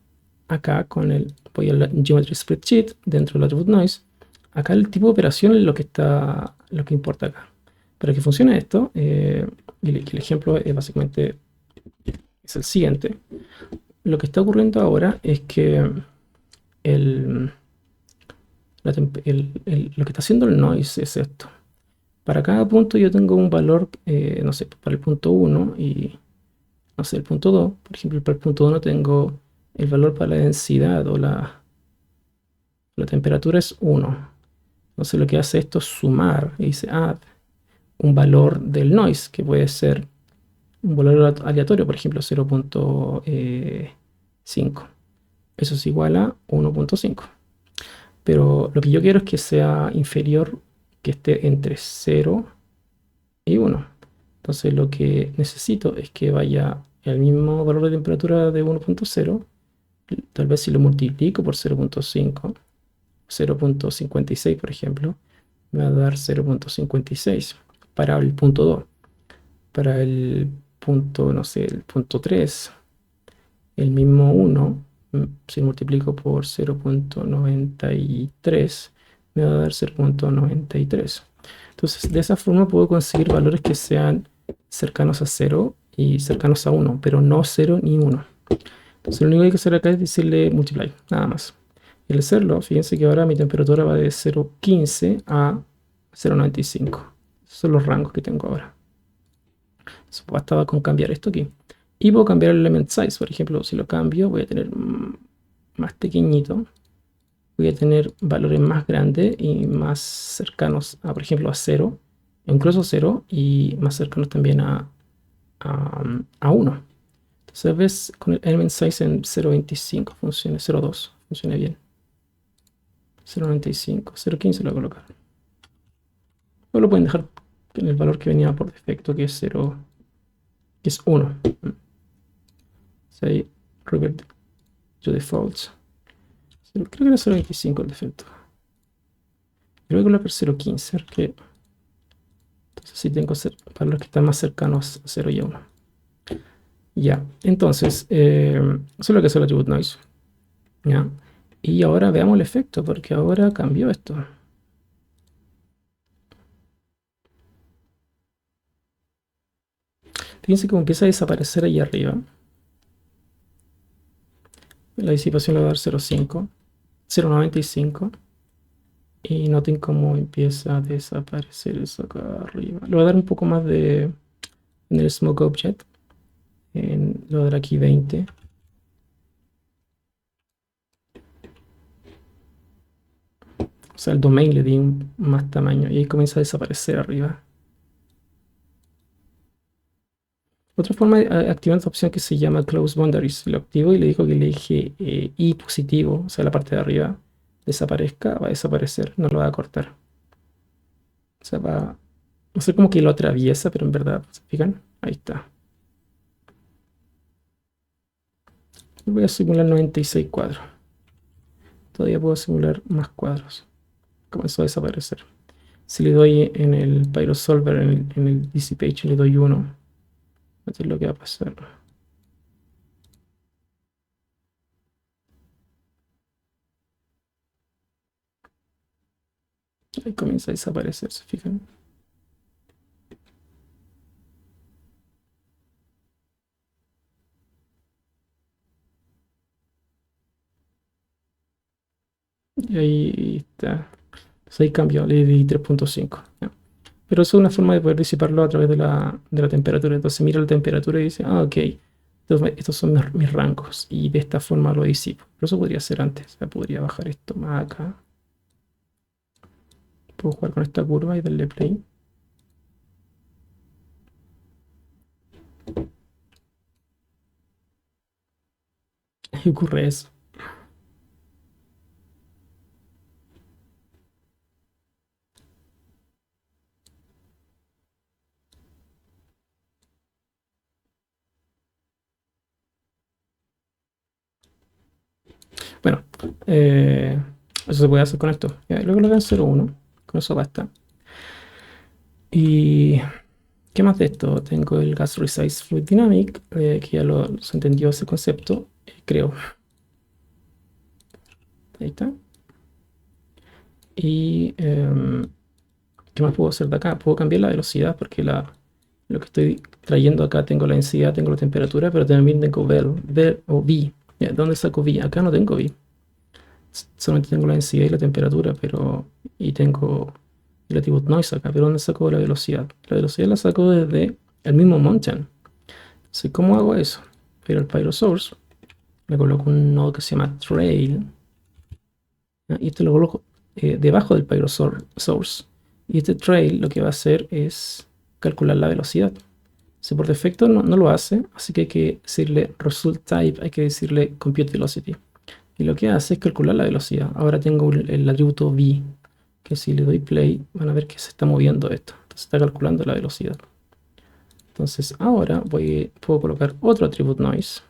Acá voy a la Geometry Spreadsheet dentro del Attribute Noise. Acá el tipo de operación es lo que importa acá. Para que funcione esto, y el ejemplo es básicamente es el siguiente. Lo que está ocurriendo ahora es que el, lo que está haciendo el noise es esto. Para cada punto yo tengo un valor, no sé, para el punto 1 y, no sé, el punto 2. Por ejemplo, para el punto 1 tengo el valor para la densidad o la temperatura es 1. Entonces lo que hace esto es sumar y dice add un valor del noise, que puede ser un valor aleatorio, por ejemplo 0.5. Eso es igual a 1.5. Pero lo que yo quiero es que sea inferior, que esté entre 0 y 1. Entonces lo que necesito es que vaya el mismo valor de temperatura de 1.0. Tal vez si lo multiplico por 0.5, 0.56 por ejemplo, me va a dar 0.56 para el punto 2. Para el punto, no sé, el punto 3, el mismo 1, si multiplico por 0.93, me va a dar 0.93. Entonces, de esa forma puedo conseguir valores que sean cercanos a 0 y cercanos a 1, pero no 0 ni 1. Entonces, lo único que hay que hacer acá es decirle multiply, nada más. Y al hacerlo, fíjense que ahora mi temperatura va de 0.15 a 0.95. Esos son los rangos que tengo ahora. Bastaba con cambiar esto aquí. Y puedo cambiar el element size. Por ejemplo, si lo cambio, voy a tener más pequeñito. Voy a tener valores más grandes y más cercanos a, por ejemplo, a 0, incluso 0, y más cercanos también a 1. Entonces ves con el element size en 0.25 funciona, 0.2 funciona bien. 0.95, 0.15 lo voy a colocar. O lo pueden dejar en el valor que venía por defecto, que es 0, que es 1. Say revert to defaults. Creo que era 0.25 el defecto. Creo que colocar 0.15, porque entonces sí tengo valores que están más cercanos a 0 y a 1. Ya, entonces, eso es lo que es el attribute noise. ¿Ya? Y ahora veamos el efecto, porque ahora cambió esto. Fíjense cómo empieza a desaparecer ahí arriba. La disipación le va a dar 0.5, 0.95. Y noten cómo empieza a desaparecer eso acá arriba. Le voy a dar un poco más en el Smoke Object. Le voy a dar aquí 20. O sea, el domain le di más tamaño y ahí comienza a desaparecer arriba. Otra forma de activar esta opción que se llama Close Boundaries. Lo activo y le digo que le dije I positivo, o sea, la parte de arriba desaparezca, va a desaparecer, no lo va a cortar. O sea, va a ser como que lo atraviesa, pero en verdad, ¿se fijan? Ahí está. Y voy a simular 96 cuadros. Todavía puedo simular más cuadros. Comenzó a desaparecer. Si le doy en el PyroSolver, en el DC Page, le doy 1. Esto es lo que va a pasar. Ahí comienza a desaparecer, ¿se fijan? Y ahí está. 6 cambios, le di 3.5. Pero eso es una forma de poder disiparlo a través de la temperatura. Entonces mira la temperatura y dice, ah, ok, estos son mis rangos. Y de esta forma lo disipo. Pero eso podría ser antes. O sea, podría bajar esto más acá. Puedo jugar con esta curva y darle play. Y ocurre eso. Bueno, eso se puede hacer con esto. Ya, luego lo voy a 0.1. Con eso basta. Y ¿qué más de esto? Tengo el Gas Resize Fluid Dynamic, que ya se entendió ese concepto, creo. Ahí está. Y ¿qué más puedo hacer de acá? Puedo cambiar la velocidad porque lo que estoy trayendo acá tengo la densidad, tengo la temperatura, pero también tengo ver o V. Ya, ¿dónde saco V? Acá no tengo V. Solamente tengo la densidad y la temperatura, y tengo Relative Noise acá, pero ¿dónde saco la velocidad? La velocidad la saco desde el mismo mountain. Entonces, ¿cómo hago eso? Pero el Pyro Source, le coloco un nodo que se llama Trail, ¿ya? Y esto lo coloco debajo del Pyro Source. Y este Trail lo que va a hacer es calcular la velocidad. Si por defecto no lo hace, así que hay que decirle Result Type, hay que decirle Compute Velocity. Y lo que hace es calcular la velocidad. Ahora tengo el atributo V, que si le doy play, van a ver que se está moviendo esto. Entonces está calculando la velocidad. Entonces ahora puedo colocar otro atributo noise.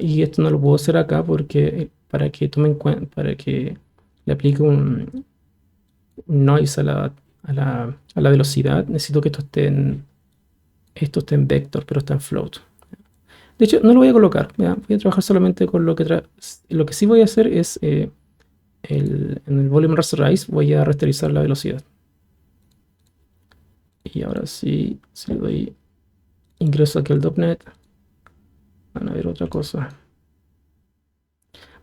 Y esto no lo puedo hacer acá porque para que tome en cuenta, para que le aplique un noise a la velocidad, necesito que esto esté en vector, pero está en float. De hecho, no lo voy a colocar. ¿Ya? Voy a trabajar solamente con lo que sí voy a hacer es en el volume rasterize voy a rasterizar la velocidad. Y ahora sí, si le doy ingreso aquí al .NET, van a ver otra cosa.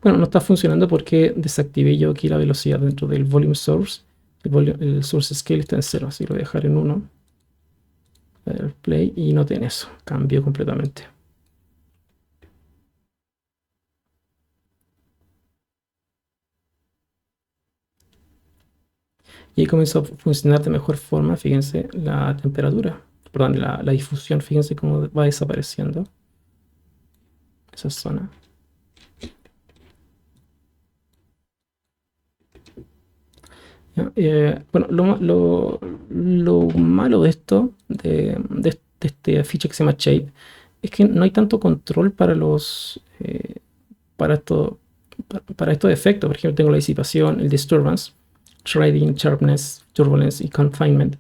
Bueno, no está funcionando porque desactivé yo aquí la velocidad dentro del volume source. El source scale está en 0, así lo voy a dejar en 1. El play y no tiene eso, cambió completamente. Y ahí comenzó a funcionar de mejor forma, fíjense, la temperatura, perdón, la difusión, fíjense cómo va desapareciendo esa zona. Bueno, lo malo de esto, de este feature que se llama Shape, es que no hay tanto control para esto, para estos efectos. Por ejemplo, tengo la disipación, el disturbance, shading, sharpness, turbulence y confinement.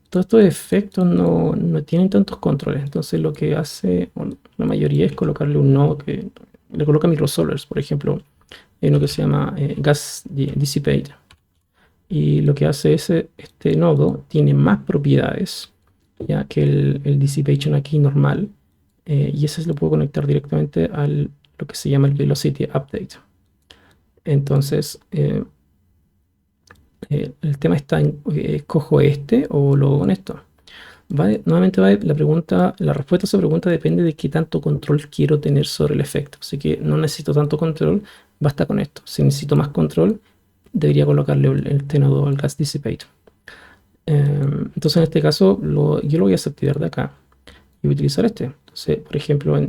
Todos estos efectos no tienen tantos controles. Entonces lo que hace la mayoría es colocarle un nodo que le coloca microsolvers. Por ejemplo, hay uno que se llama Gas Dissipate. Y lo que hace es, este nodo tiene más propiedades ya que el Dissipation aquí normal. Y ese lo puedo conectar directamente a lo que se llama el Velocity Update. Entonces, el tema está en, ¿escojo este o lo hago con esto? Nuevamente la respuesta a esa pregunta depende de qué tanto control quiero tener sobre el efecto. Así que no necesito tanto control, basta con esto. Si necesito más control, debería colocarle este nodo al Gas Dissipate. Entonces en este caso yo lo voy a desactivar de acá y voy a utilizar este. Entonces, por ejemplo,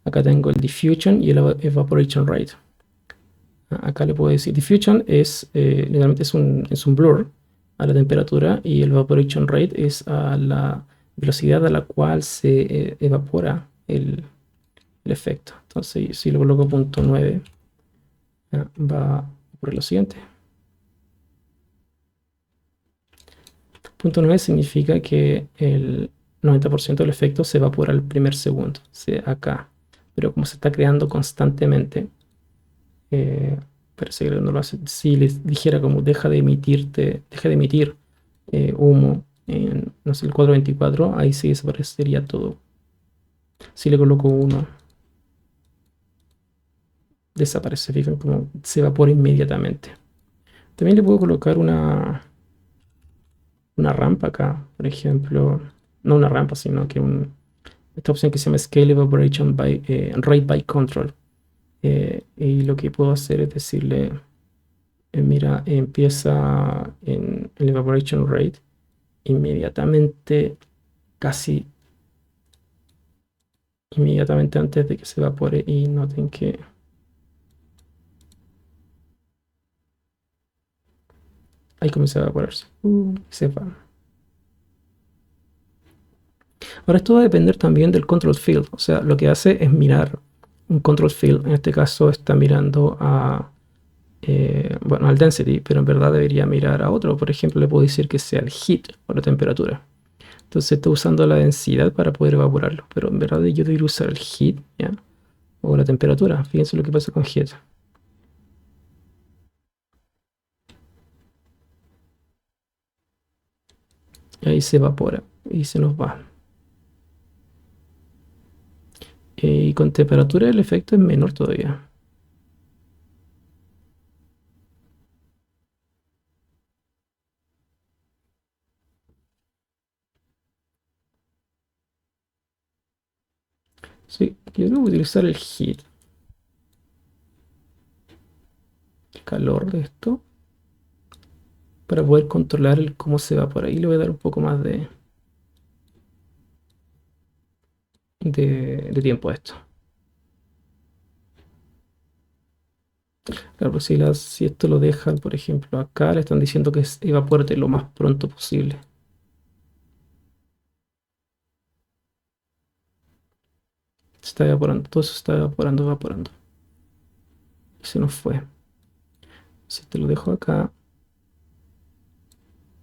acá tengo el Diffusion y el Evaporation Rate. Acá le puedo decir Diffusion literalmente es un blur a la temperatura y el Evaporation Rate es a la velocidad a la cual se evapora el efecto. Entonces si lo coloco punto 9 va por lo siguiente. Punto 9 significa que el 90% del efecto se evapora al primer segundo, acá. Pero como se está creando constantemente, parece que no lo hace. Si les dijera como deja de emitir humo en, no sé, el 424, ahí sí desaparecería todo. Si le coloco 1, desaparece, fijan como se evapora inmediatamente. También le puedo colocar una rampa acá, por ejemplo, no una rampa, sino que esta opción que se llama Scale Evaporation by, Rate by Control. Y lo que puedo hacer es decirle, mira, empieza en el Evaporation Rate inmediatamente, casi inmediatamente antes de que se evapore, y noten que ahí comienza a evaporarse. Se va. Ahora esto va a depender también del control field, o sea, lo que hace es mirar un control field, en este caso está mirando a, bueno, al density, pero en verdad debería mirar a otro. Por ejemplo, le puedo decir que sea el heat o la temperatura. Entonces está usando la densidad para poder evaporarlo, pero en verdad yo debería usar el heat, ¿ya? O la temperatura. Fíjense lo que pasa con heat. Y ahí se evapora y se nos va. Y con temperatura el efecto es menor todavía. Sí, yo creo que voy a utilizar el heat, el calor de esto, para poder controlar cómo se evapora. Y le voy a dar un poco más de tiempo a esto. Claro, pues si esto lo dejan, por ejemplo, acá le están diciendo que evapórate lo más pronto posible. Se está evaporando, todo eso está evaporando, evaporando. Y se nos fue. Si te lo dejo acá,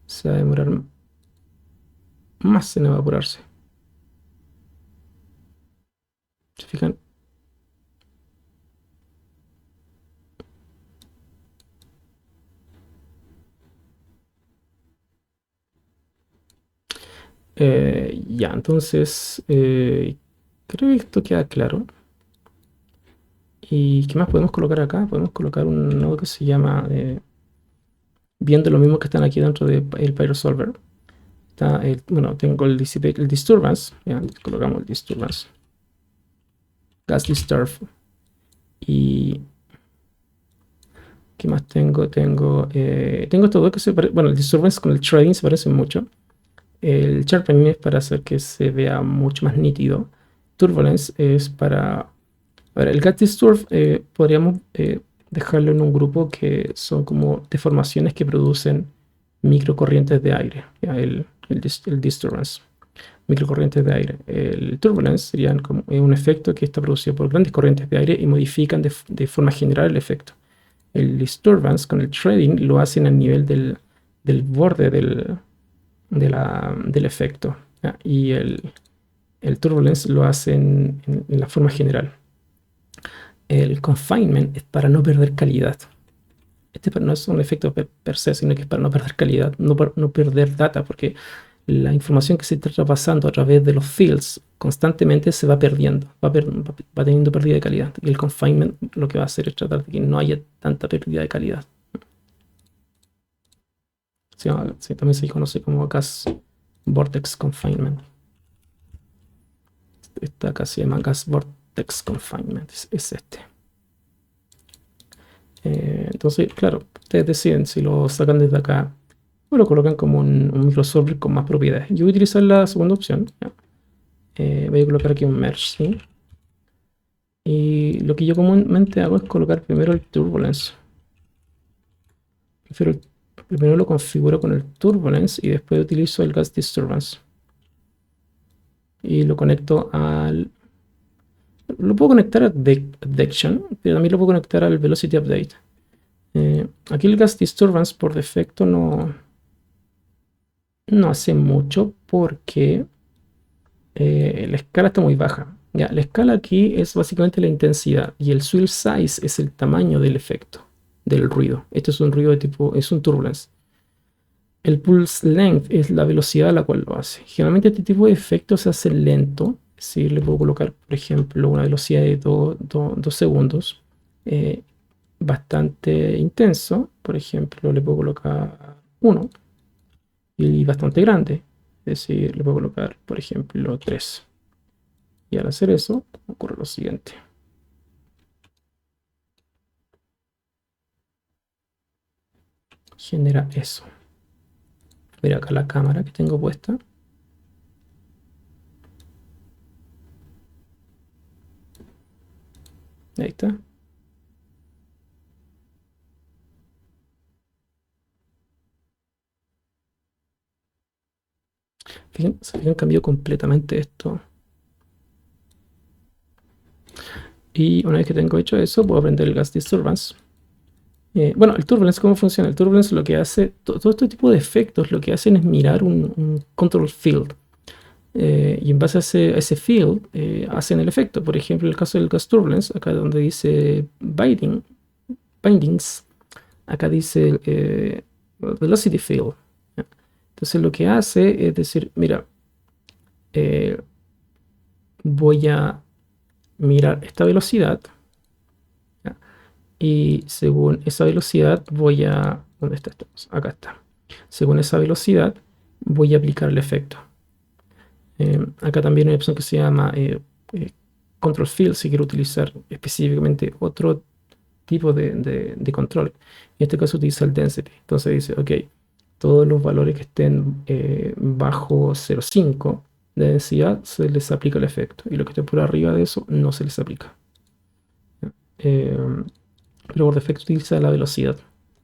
se va a demorar más en evaporarse. ¿Se fijan? Ya, entonces creo que esto queda claro. ¿Y qué más podemos colocar acá? Podemos colocar un nodo que se llama, viendo lo mismo que están aquí dentro del PyroSolver. Está bueno, tengo el disturbance, ya, colocamos el disturbance, gas disturb. Y ¿qué más tengo? Tengo estos dos que bueno, el disturbance con el trading se parecen mucho. El sharpening es para hacer que se vea mucho más nítido. Turbulence es para... A ver, el gas disturb podríamos dejarlo en un grupo que son como deformaciones que producen microcorrientes de aire. ¿Ya? El disturbance, microcorrientes de aire. El turbulence serían como un efecto que está producido por grandes corrientes de aire y modifican de forma general el efecto. El disturbance con el threading lo hacen a nivel del borde del efecto, ¿ya? Y el turbulence lo hacen en la forma general. El confinement es para no perder calidad. Este no es un efecto per se, sino que es para no perder calidad, no perder data, porque la información que se está traspasando a través de los fields constantemente se va perdiendo, va teniendo pérdida de calidad. Y el confinement lo que va a hacer es tratar de que no haya tanta pérdida de calidad. Sí, también se conoce como gas vortex confinement. Esta acá se llama gas vortex confinement, es este. Entonces, claro, ustedes deciden si lo sacan desde acá o lo colocan como un microsolver con más propiedades. Yo voy a utilizar la segunda opción. Voy a colocar aquí un merge, ¿sí? Y lo que yo comúnmente hago es colocar primero el turbulence. Primero lo configuro con el turbulence y después utilizo el gas disturbance. Y lo conecto al... Lo puedo conectar a Detection, pero también lo puedo conectar al Velocity Update. Aquí el gas disturbance por defecto no hace mucho porque la escala está muy baja. Ya, la escala aquí es básicamente la intensidad y el swirl size es el tamaño del efecto, del ruido. Esto es un ruido de tipo, es un turbulence. El pulse length es la velocidad a la cual lo hace. Generalmente este tipo de efectos se hace lento. Si le puedo colocar, por ejemplo, una velocidad de 2 segundos eh, bastante intenso, por ejemplo, le puedo colocar 1 y bastante grande, es decir, le puedo colocar, por ejemplo, 3. Y al hacer eso, ocurre lo siguiente. Genera eso. Mira acá la cámara que tengo puesta. Ahí está. Se fijan, cambió completamente esto. Y una vez que tengo hecho eso, puedo prender el gas disturbance. Bueno, el turbulence, ¿cómo funciona? El turbulence lo que hace, todo este tipo de efectos lo que hacen es mirar un control field. Y en base a ese field hacen el efecto. Por ejemplo, en el caso del gas turbulence, acá donde dice bindings, acá dice velocity field. ¿Ya? Entonces lo que hace es decir, mira, eh, voy a mirar esta velocidad, ¿ya? Y según esa velocidad voy a... ¿Dónde está esto? Acá está. Según esa velocidad voy a aplicar el efecto. Acá también hay una opción que se llama Control Field, si quiero utilizar específicamente otro tipo de control. En este caso utiliza el Density. Entonces dice, ok, todos los valores que estén bajo 0,5 de densidad se les aplica el efecto. Y lo que esté por arriba de eso no se les aplica. Eh, pero por defecto utiliza la velocidad,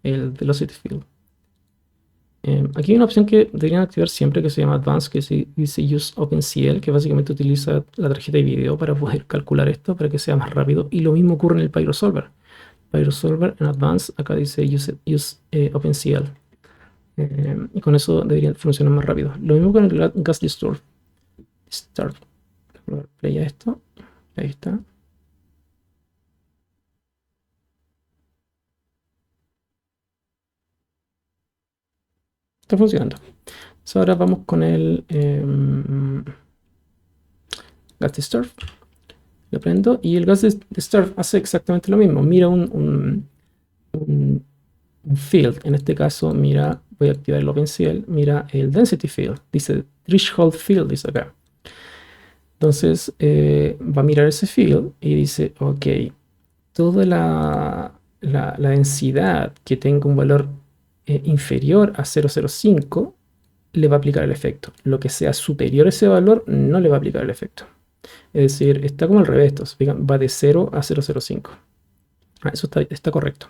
el Velocity Field. Aquí hay una opción que deberían activar siempre que se llama Advanced, que dice Use OpenCL, que básicamente utiliza la tarjeta de video para poder calcular esto, para que sea más rápido. Y lo mismo ocurre en el PyroSolver. PyroSolver en Advanced, acá dice Use OpenCL. Y con eso deberían funcionar más rápido. Lo mismo con el Gas Disturb. Play a esto. Ahí está. Está funcionando. Entonces ahora vamos con el Gas Disturb. Lo prendo y el Gas Disturb hace exactamente lo mismo. Mira un field. En este caso, mira, voy a activar el OpenCL. Mira el Density Field. Dice Threshold Field, dice acá. Entonces va a mirar ese field y dice, ok, toda la densidad que tenga un valor inferior a 0,05 le va a aplicar el efecto. Lo que sea superior a ese valor no le va a aplicar el efecto. Es decir, está como al revés. Va de 0 a 0,05. Eso está correcto.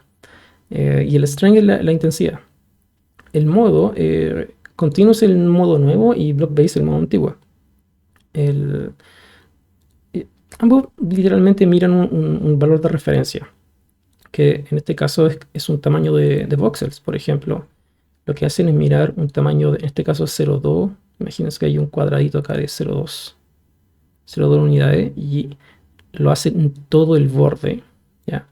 Y el strength es la intensidad. El modo continuo es el modo nuevo y block base el modo antiguo. El, ambos literalmente miran un valor de referencia, que en este caso es un tamaño de voxels. Por ejemplo, lo que hacen es mirar un tamaño, en este caso 0,2. Imagínense que hay un cuadradito acá de 0,2 unidades y lo hacen en todo el borde. ¿Ya?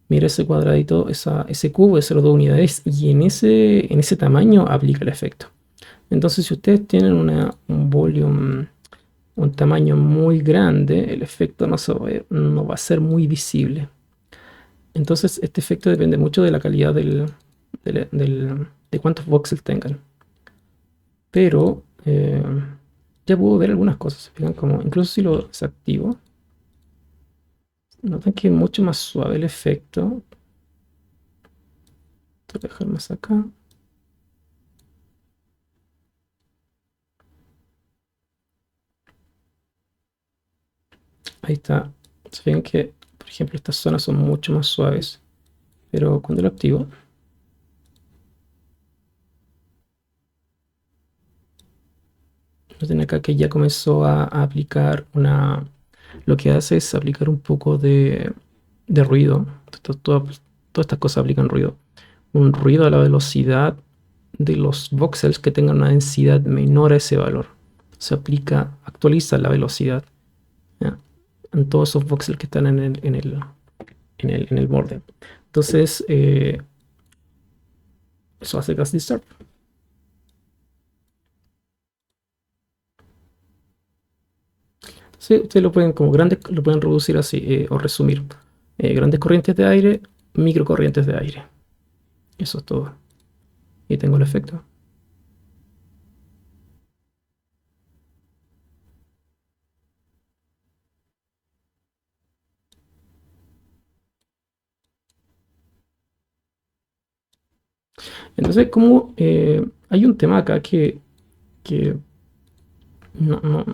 Mira ese cuadradito, ese cubo de 0,2 unidades y en ese tamaño aplica el efecto. Entonces, si ustedes tienen un volume, un tamaño muy grande, el efecto no va a ser muy visible. Entonces, este efecto depende mucho de la calidad de cuántos voxels tengan. Pero ya puedo ver algunas cosas. ¿Se fijan? Como, incluso si lo desactivo, notan que es mucho más suave el efecto. Tengo que dejar más acá. Ahí está. Se fijan que, por ejemplo, estas zonas son mucho más suaves. Pero cuando lo activo, noten acá que ya comenzó a aplicar lo que hace es aplicar un poco de ruido. Todas estas cosas aplican ruido. Un ruido a la velocidad de los voxels que tengan una densidad menor a ese valor. Se actualiza la velocidad, ¿ya? En todos esos voxels que están en el borde. Entonces, eso hace Gas Disturb. Sí, ustedes lo pueden, como grande, lo pueden reducir así o resumir. grandes corrientes de aire, microcorrientes de aire. Eso es todo. Y tengo el efecto. Entonces, como hay un tema acá que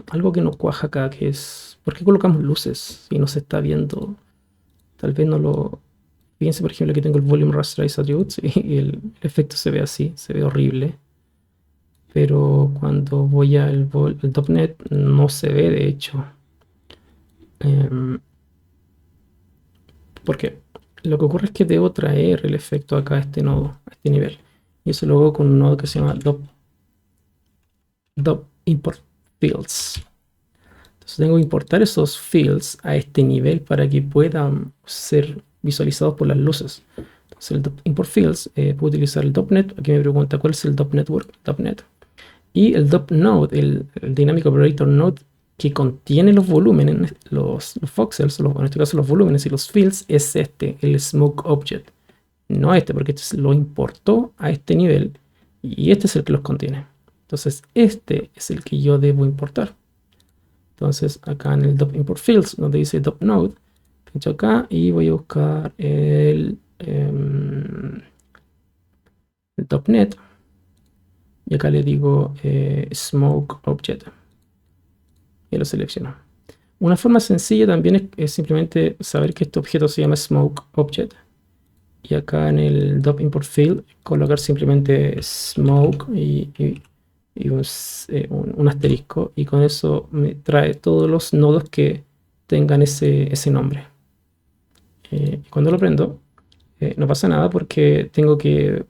algo que no cuaja acá, que es, ¿por qué colocamos luces si no se está viendo? Tal vez no lo... Fíjense, por ejemplo, que tengo el Volume Rasterize Attributes y el efecto se ve así, se ve horrible. Pero cuando voy al .NET no se ve, de hecho. ¿Por qué? Lo que ocurre es que debo traer el efecto acá a este nodo, a este nivel. Y eso lo hago con un nodo que se llama import fields. Entonces tengo que importar esos fields a este nivel para que puedan ser visualizados por las luces. Entonces el import fields puedo utilizar el .NET. Aquí me pregunta cuál es el .NETwork, .NET. Y el .node, el Dynamic Operator Node, que contiene los volúmenes, los voxels, en este caso los volúmenes y los fields, es este, el Smoke Object. No este, porque este lo importó a este nivel y este es el que los contiene. Entonces este es el que yo debo importar. Entonces acá en el import fields, donde dice .node, pincho acá y voy a buscar el .NET. Y acá le digo Smoke Object. Y lo selecciono. Una forma sencilla también es simplemente saber que este objeto se llama Smoke Object. Y acá en el import field colocar simplemente Smoke y un asterisco. Y con eso me trae todos los nodos que tengan ese nombre. Cuando lo prendo, no pasa nada porque tengo que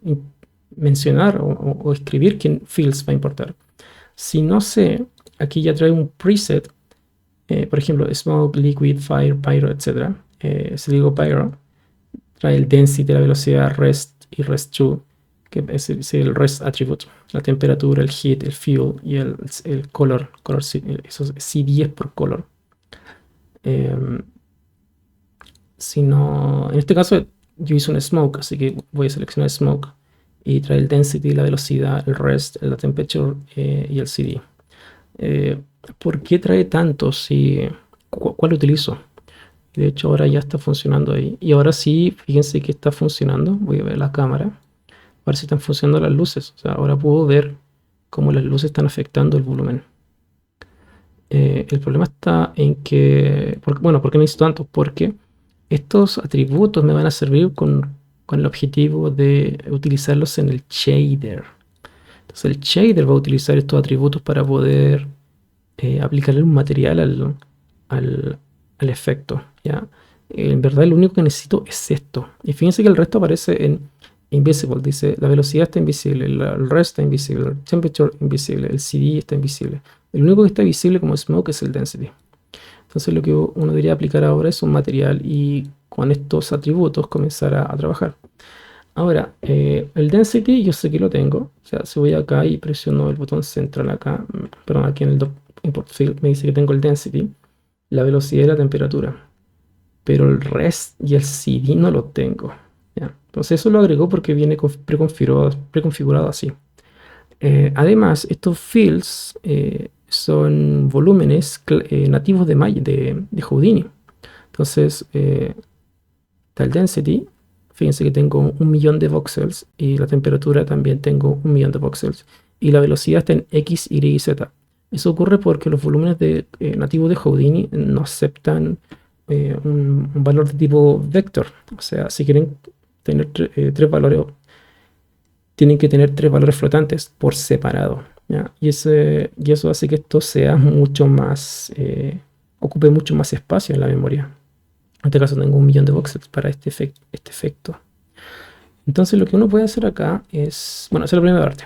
mencionar o escribir qué fields va a importar. Si no sé, aquí ya trae un preset, por ejemplo, Smoke, Liquid, Fire, Pyro, etc. Si digo Pyro, trae el Density, la velocidad, Rest y Rest2, que es el Rest Attribute, la temperatura, el Heat, el Fuel y el Color, eso es C10 por Color. Si no, en este caso yo hice un Smoke, así que voy a seleccionar Smoke y trae el Density, la velocidad, el Rest, la Temperature y el CD. ¿Por qué trae tantos? ¿Cuál utilizo? De hecho ahora ya está funcionando ahí. Y ahora sí, fíjense que está funcionando. Voy a ver la cámara. A ver si están funcionando las luces. O sea, ahora puedo ver cómo las luces están afectando el volumen. El problema está en que... ¿por qué necesito tanto? Porque estos atributos me van a servir con el objetivo de utilizarlos en el shader. Entonces el shader va a utilizar estos atributos para poder aplicarle un material al efecto, ¿ya? En verdad lo único que necesito es esto. Y fíjense que el resto aparece en invisible. Dice la velocidad está invisible, el rest está invisible, el temperature invisible, el CD está invisible. El único que está visible como smoke es el density. Entonces lo que uno debería aplicar ahora es un material y con estos atributos comenzar a trabajar. Ahora, el density yo sé que lo tengo. O sea, si voy acá y presiono el botón central acá, perdón, aquí en el import field me dice que tengo el density, la velocidad y la temperatura. Pero el rest y el CD no lo tengo. ¿Ya? Entonces eso lo agregó porque viene preconfigurado así. Además, estos fields son volúmenes nativos de Houdini. Entonces, está el density. Fíjense que tengo 1.000.000 de voxels y la temperatura también tengo 1.000.000 de voxels. Y la velocidad está en X, Y y Z. Eso ocurre porque los volúmenes nativos de Houdini no aceptan un valor de tipo vector. O sea, si quieren tener tres valores, tienen que tener tres valores flotantes por separado. ¿Ya? Y eso hace que esto sea mucho más, ocupe mucho más espacio en la memoria. En este caso tengo 1.000.000 de voxels para este efecto. Entonces lo que uno puede hacer acá es, bueno, esa es la primera parte.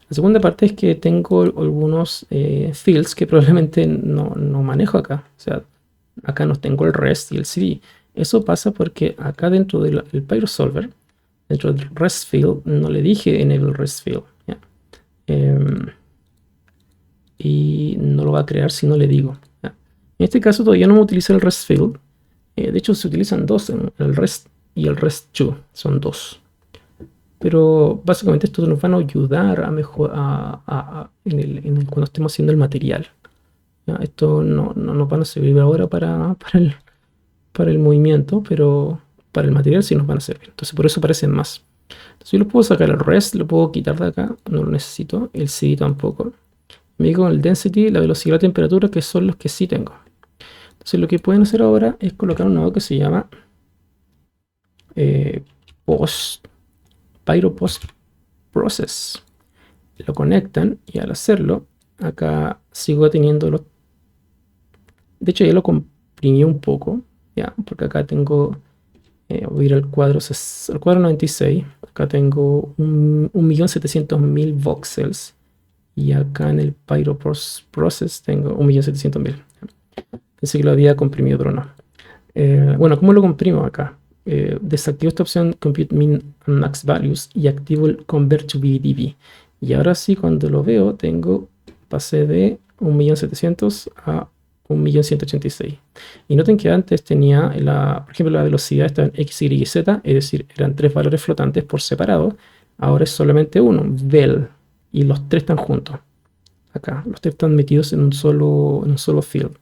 La segunda parte es que tengo algunos fields que probablemente no manejo acá. O sea, acá no tengo el rest y el CD. Eso pasa porque acá dentro del PyroSolver, dentro del rest field, no le dije enable rest field. ¿Ya? Y no lo va a crear si no le digo. ¿Ya? En este caso todavía no me utiliza el rest field, De hecho, se utilizan dos, el REST y el REST2, son dos. Pero básicamente esto nos van a ayudar a mejorar cuando estemos haciendo el material. ¿Ya? Esto no nos van a servir ahora para el movimiento, pero para el material sí nos van a servir. Entonces por eso parecen más. Entonces yo lo puedo sacar el rest, lo puedo quitar de acá, no lo necesito. El CD tampoco. Me digo el density, la velocidad y la temperatura, que son los que sí tengo. Entonces lo que pueden hacer ahora es colocar un nodo que se llama post, pyro post process. Lo conectan y al hacerlo, acá sigo teniendo los... De hecho ya lo comprimí un poco, ya, porque acá tengo... voy a ir al cuadro 96. Acá tengo 1.700.000 voxels. Y acá en el Pyro Process tengo 1.700.000. Pensé que lo había comprimido, pero no. Bueno, ¿cómo lo comprimo acá? Desactivo esta opción Compute Min and Max Values y activo el Convert to VDB. Y ahora sí, cuando lo veo, pasé de 1.700.000 a 1.186.000. Y noten que antes tenía, por ejemplo, la velocidad estaba en X, Y y Z, es decir, eran tres valores flotantes por separado. Ahora es solamente uno, vel, y los tres están juntos. Acá, los tres están metidos en un solo field.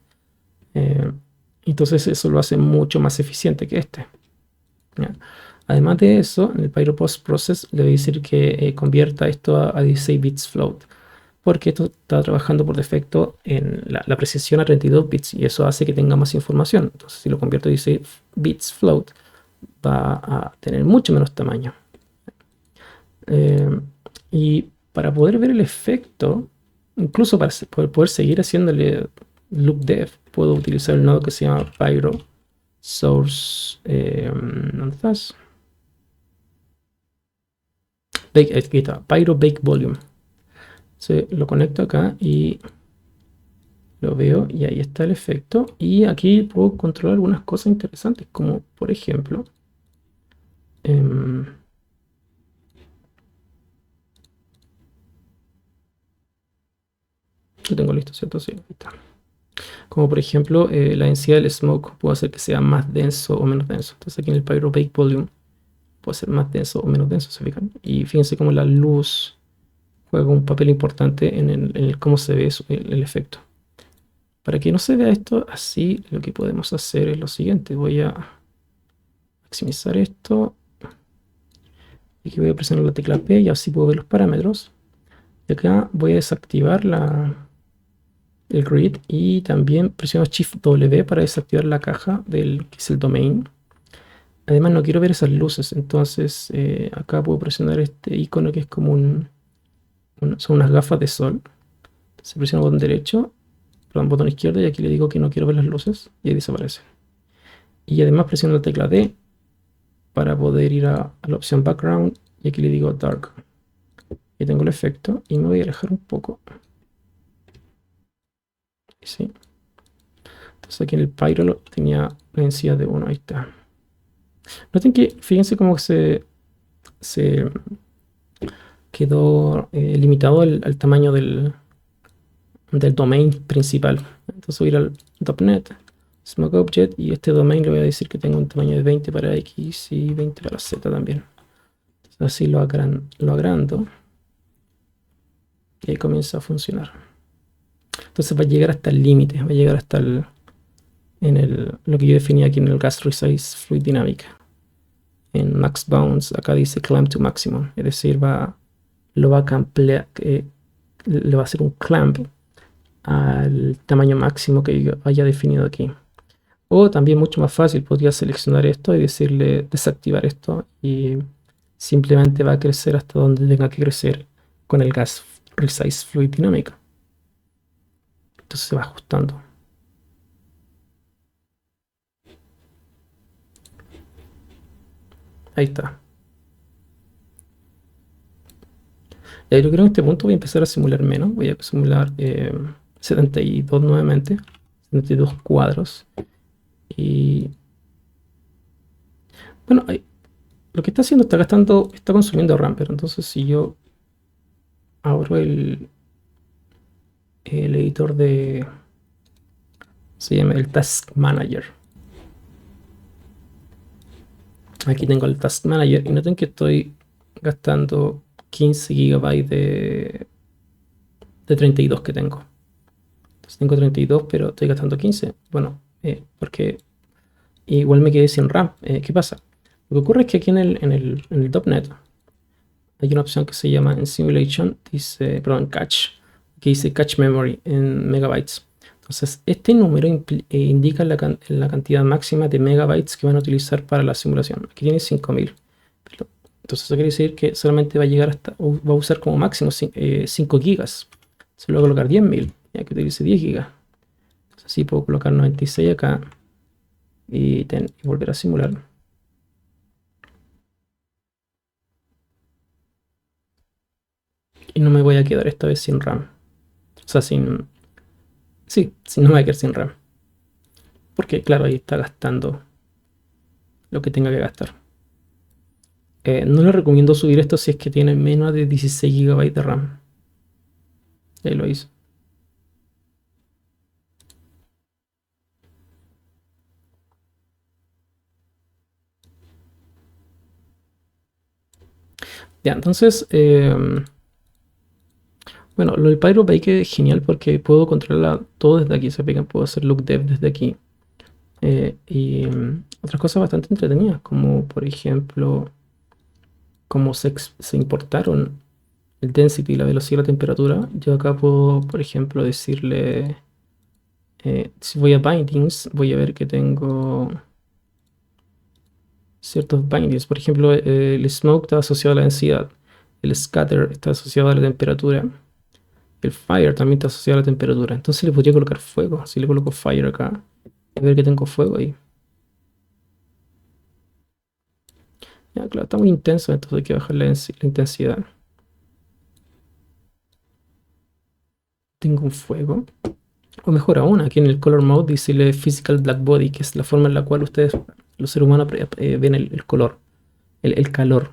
Entonces eso lo hace mucho más eficiente que este. ¿Ya? Además de eso, en el Pyro Post Process le voy a decir que convierta esto a 16 bits float, porque esto está trabajando por defecto en la precisión a 32 bits y eso hace que tenga más información. Entonces si lo convierto a 16 bits float va a tener mucho menos tamaño. Y para poder ver el efecto, incluso para poder seguir haciéndole loop dev, puedo utilizar el nodo que se llama Pyro Source. ¿Dónde estás? Aquí está, Pyro Bake Volume. Lo conecto acá y lo veo y ahí está el efecto. Y aquí puedo controlar algunas cosas interesantes, como por ejemplo, lo tengo listo, ¿cierto? Sí, ahí está. Como por ejemplo, la densidad del smoke puedo hacer que sea más denso o menos denso. Entonces aquí en el Pyro Bake Volume puede ser más denso o menos denso, ¿se fijan? Y fíjense cómo la luz juega un papel importante en el cómo se ve el efecto. Para que no se vea esto así, lo que podemos hacer es lo siguiente. Voy a maximizar esto. Y aquí voy a presionar la tecla P y así puedo ver los parámetros. Y acá voy a desactivar el grid y también presiono Shift W para desactivar la caja que es el domain. Además no quiero ver esas luces, entonces acá puedo presionar este icono que es como son unas gafas de sol. Se presiona el botón derecho, perdón, botón izquierdo y aquí le digo que no quiero ver las luces y ahí desaparece. Y además presiono la tecla D para poder ir a la opción background y aquí le digo dark. Y tengo el efecto y me voy a alejar un poco. ¿Sí? Entonces aquí en el Pyro tenía la densidad de 1, ahí está. Noten que, fíjense cómo se quedó limitado al tamaño del domain principal. Entonces voy a ir al .NET, Smoke Object, y este domain le voy a decir que tengo un tamaño de 20 para X y 20 para Z también. Entonces así lo agrando y ahí comienza a funcionar. Entonces va a llegar hasta el límite, va a llegar hasta lo que yo definía aquí en el Gas Resize Fluid Dynamic. En Max Bounds, acá dice Clamp to Maximum, es decir, le va a hacer un clamp al tamaño máximo que yo haya definido aquí. O también mucho más fácil, podría seleccionar esto y decirle desactivar esto y simplemente va a crecer hasta donde tenga que crecer con el Gas Resize Fluid Dynamic. Entonces se va ajustando. Ahí está. Yo creo que en este punto voy a empezar a simular menos. Voy a simular 72 nuevamente. 72 cuadros. Y bueno, lo que está haciendo está consumiendo RAM. Pero entonces si yo abro el editor se llama el Task Manager. Aquí tengo el Task Manager y noten que estoy gastando 15 GB de 32 que tengo. Entonces tengo 32, pero estoy gastando 15. Bueno, porque igual me quedé sin RAM. ¿Qué pasa? Lo que ocurre es que aquí en el .NET hay una opción que se llama en Simulation, dice, perdón, Cache, que dice Cache Memory en megabytes. Entonces, este número indica la cantidad máxima de megabytes que van a utilizar para la simulación. Aquí tiene 5000. Entonces, eso quiere decir que solamente va a llegar hasta, o va a usar como máximo 5 gigas. Se lo voy a colocar 10.000, ya que utilice 10 gigas. Entonces, así puedo colocar 96 acá y volver a simular. Y no me voy a quedar esta vez sin RAM. O sea, sin... Sí, no me voy a quedar sin RAM. Porque claro, ahí está gastando lo que tenga que gastar. No les recomiendo subir esto si es que tiene menos de 16 GB de RAM. Ahí lo hice. Ya, entonces, bueno, lo del Pirate Bay es genial porque puedo controlar todo desde aquí. Se pegan, puedo hacer look dev desde aquí. Y otras cosas bastante entretenidas, como por ejemplo, como se importaron el density, la velocidad y la temperatura. Yo acá puedo, por ejemplo, decirle, si voy a bindings, voy a ver que tengo ciertos bindings. Por ejemplo, el smoke está asociado a la densidad, el scatter está asociado a la temperatura, el fire también está asociado a la temperatura. Entonces le podría colocar fuego. Si le coloco fire acá, a ver que tengo fuego ahí. Ya, claro, está muy intenso, entonces hay que bajar la intensidad. Tengo un fuego. O mejor aún, aquí en el color mode dice physical black body, que es la forma en la cual ustedes, los seres humanos, ven el color, el calor.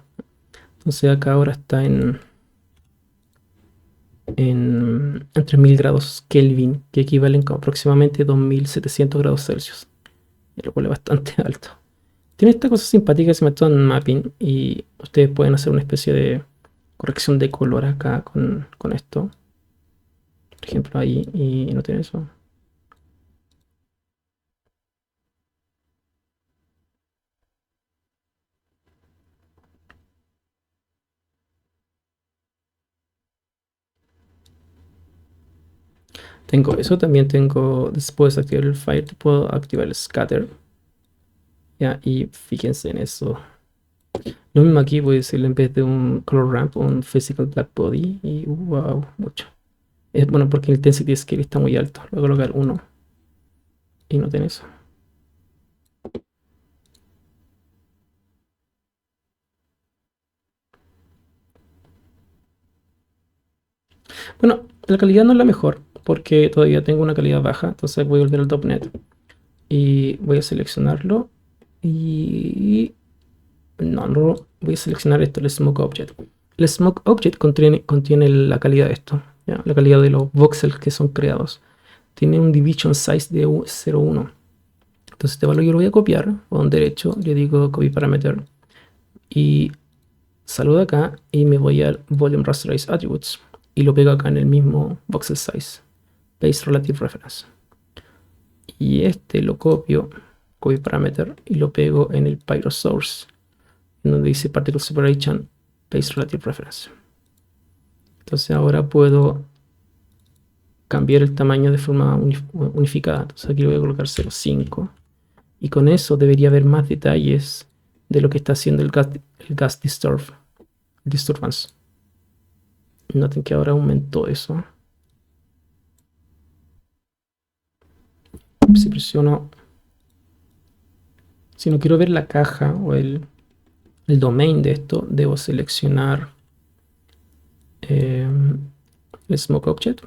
Entonces acá ahora está en 3000 grados Kelvin, que equivalen a aproximadamente 2700 grados Celsius, lo cual es bastante alto. Tiene esta cosa simpática que se llama tone mapping y ustedes pueden hacer una especie de corrección de color acá con esto. Por ejemplo, ahí, y no tiene eso. Tengo eso, también tengo, después de activar el fire, puedo activar el scatter. Ya, y fíjense en eso. Lo mismo aquí voy a decirle en vez de un color ramp, un physical black body. Y wow, mucho. Es bueno porque el intensity scale está muy alto. Voy a colocar 1 y no tiene eso. Bueno, la calidad no es la mejor porque todavía tengo una calidad baja. Entonces voy a volver al .NET y voy a seleccionarlo. Y no, voy a seleccionar esto, el Smoke Object. El Smoke Object contiene la calidad de esto, ¿ya? La calidad de los voxels que son creados. Tiene un division size de 0,1. Entonces este valor yo lo voy a copiar, con derecho, le digo copy parameter y salgo de acá y me voy al volume rasterize attributes y lo pego acá en el mismo voxel size, base relative reference. Y este lo copio, copy parameter y lo pego en el pyro source, en donde dice particle separation, base relative reference. Entonces ahora puedo cambiar el tamaño de forma unificada. Entonces aquí le voy a colocar 0,5 y con eso debería haber más detalles de lo que está haciendo el gas disturbance. Noten que ahora aumentó eso. Si presiono, si no quiero ver la caja o el domain de esto, debo seleccionar el Smoke Object.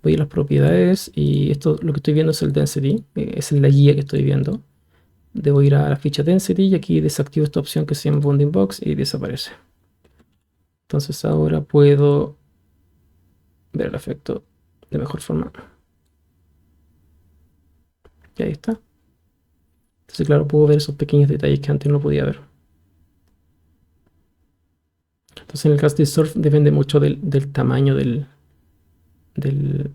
Voy a las propiedades y esto lo que estoy viendo es el density, es la guía que estoy viendo. Debo ir a la ficha density y aquí desactivo esta opción que se llama bounding box y desaparece. Entonces ahora puedo ver el efecto de mejor forma. Y ahí está. Entonces, claro, puedo ver esos pequeños detalles que antes no podía ver. Entonces, en el caso de surf depende mucho del tamaño del, del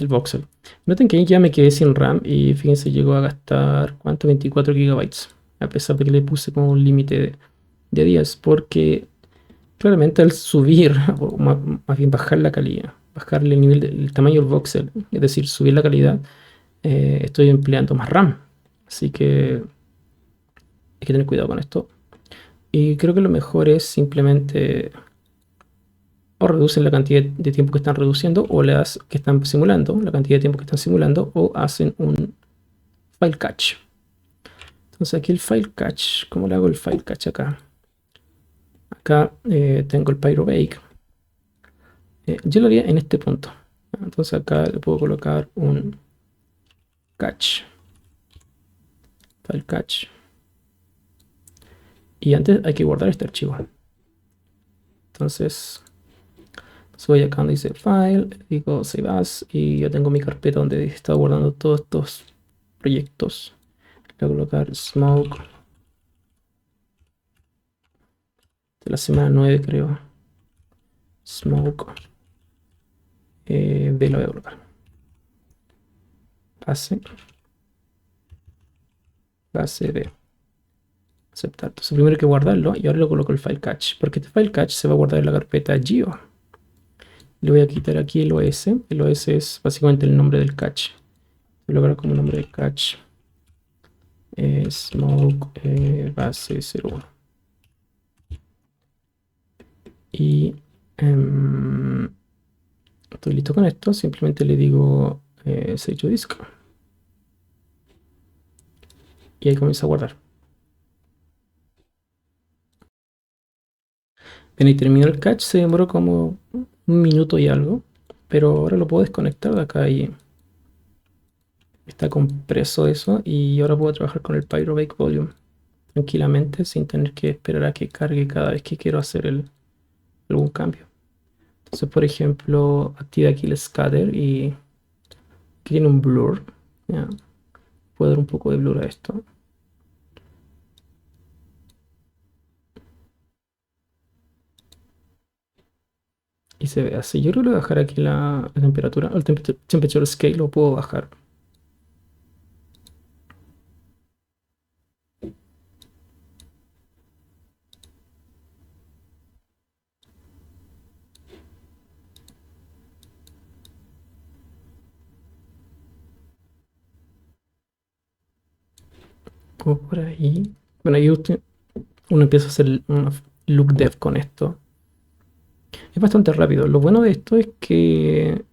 voxel. Noten que ahí ya me quedé sin RAM y fíjense, llegó a gastar, ¿cuánto? 24 gigabytes. A pesar de que le puse como un límite de 10, porque claramente al subir, o más bien bajar la calidad, bajarle el nivel del tamaño del voxel, es decir, subir la calidad, estoy empleando más RAM. Así que hay que tener cuidado con esto. Y creo que lo mejor es simplemente o reducen la cantidad de tiempo que están reduciendo o las que están simulando, la cantidad de tiempo que están simulando, o hacen un file cache. Entonces aquí el file cache, ¿cómo le hago el file cache acá? Acá tengo el Pyrobake. Yo lo haría en este punto. Entonces acá le puedo colocar un cache, file cache. Y antes hay que guardar este archivo. Entonces voy acá donde dice file, digo save as y yo tengo mi carpeta donde he estado guardando todos estos proyectos. Le voy a colocar smoke de la semana 9 creo. Smoke B lo voy a colocar. Base B. Aceptar. Entonces primero hay que guardarlo y ahora le coloco el file cache. Porque este file cache se va a guardar en la carpeta Geo. Le voy a quitar aquí el OS. El OS es básicamente el nombre del cache. Voy a colocar como nombre de cache smoke base 01. Y estoy listo con esto. Simplemente le digo save to disk. Y ahí comienza a guardar. Bien, y terminó el cache. Se demoró como un minuto y algo. Pero ahora lo puedo desconectar de acá y está compreso eso. Y ahora puedo trabajar con el Pyrobake Volume tranquilamente sin tener que esperar a que cargue cada vez que quiero hacer algún cambio. Entonces, por ejemplo, activa aquí el scatter y aquí tiene un blur. ¿Ya? Puedo dar un poco de blur a esto. Y se ve así. Yo creo que voy a bajar aquí la temperatura. El temperature scale lo puedo bajar. Como por ahí. Bueno, ahí uno empieza a hacer una look dev con esto. Es bastante rápido. Lo bueno de esto es que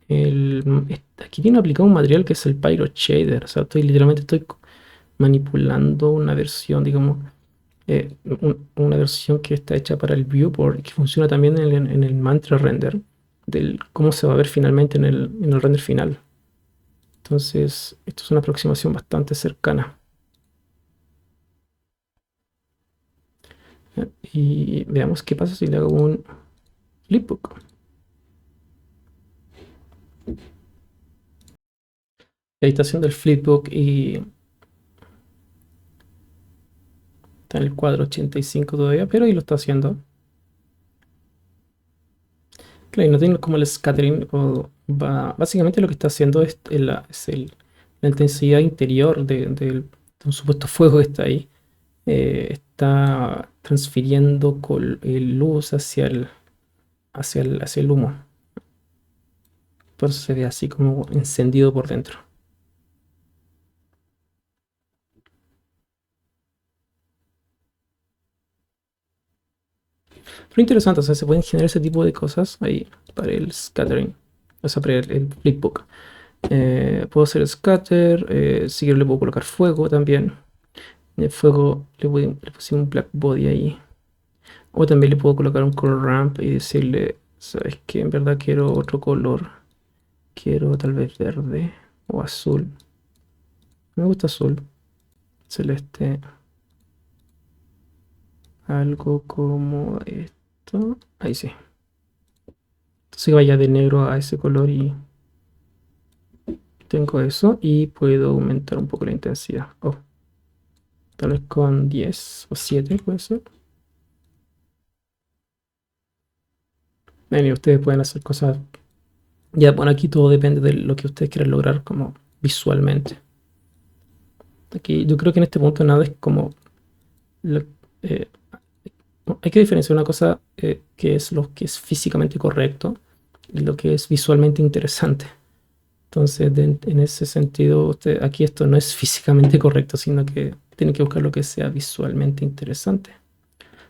aquí tiene aplicado un material que es el Pyro Shader. O sea, literalmente estoy manipulando una versión, digamos, una versión que está hecha para el viewport y que funciona también en el mantra render, del cómo se va a ver finalmente en el render final. Entonces, esto es una aproximación bastante cercana. Y veamos qué pasa si le hago un flipbook. Ahí está haciendo el flipbook y está en el cuadro 85 todavía, pero ahí lo está haciendo. Claro, y no tiene como el scattering. Básicamente lo que está haciendo la intensidad interior de un supuesto fuego que está ahí. Está transfiriendo luz hacia el humo. Por eso se ve así como encendido por dentro. Pero interesante, o sea, se pueden generar ese tipo de cosas ahí para el scattering. O sea, para el flipbook. Puedo hacer scatter. Si quiero le puedo colocar fuego también. En el fuego le pusimos un black body ahí. O también le puedo colocar un color ramp y decirle, ¿sabes qué? En verdad quiero otro color. Quiero tal vez verde o azul. Me gusta azul. Celeste. Algo como esto. Ahí sí. Entonces vaya de negro a ese color y tengo eso y puedo aumentar un poco la intensidad. Oh, tal vez con 10 o 7 puede ser. Y ustedes pueden hacer cosas. Ya, bueno, aquí todo depende de lo que ustedes quieran lograr como visualmente. Aquí yo creo que en este punto nada es como eh, hay que diferenciar una cosa que es lo que es físicamente correcto y lo que es visualmente interesante. Entonces, en ese sentido, aquí esto no es físicamente correcto, sino que tiene que buscar lo que sea visualmente interesante.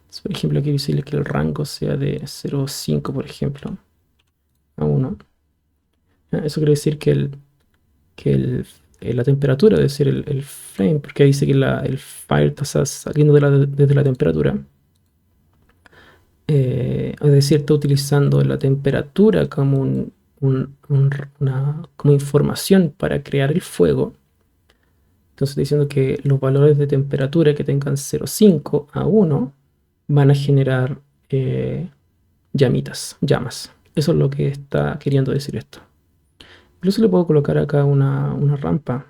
Entonces, por ejemplo, aquí decirle que el rango sea de 0,5, por ejemplo, a 1. Eso quiere decir que la temperatura, es decir, el frame, porque dice que el file está saliendo desde la temperatura. Es decir, está utilizando la temperatura como como información para crear el fuego. Entonces estoy diciendo que los valores de temperatura que tengan 0,5 a 1 van a generar llamas. Eso es lo que está queriendo decir esto. Incluso le puedo colocar acá una rampa.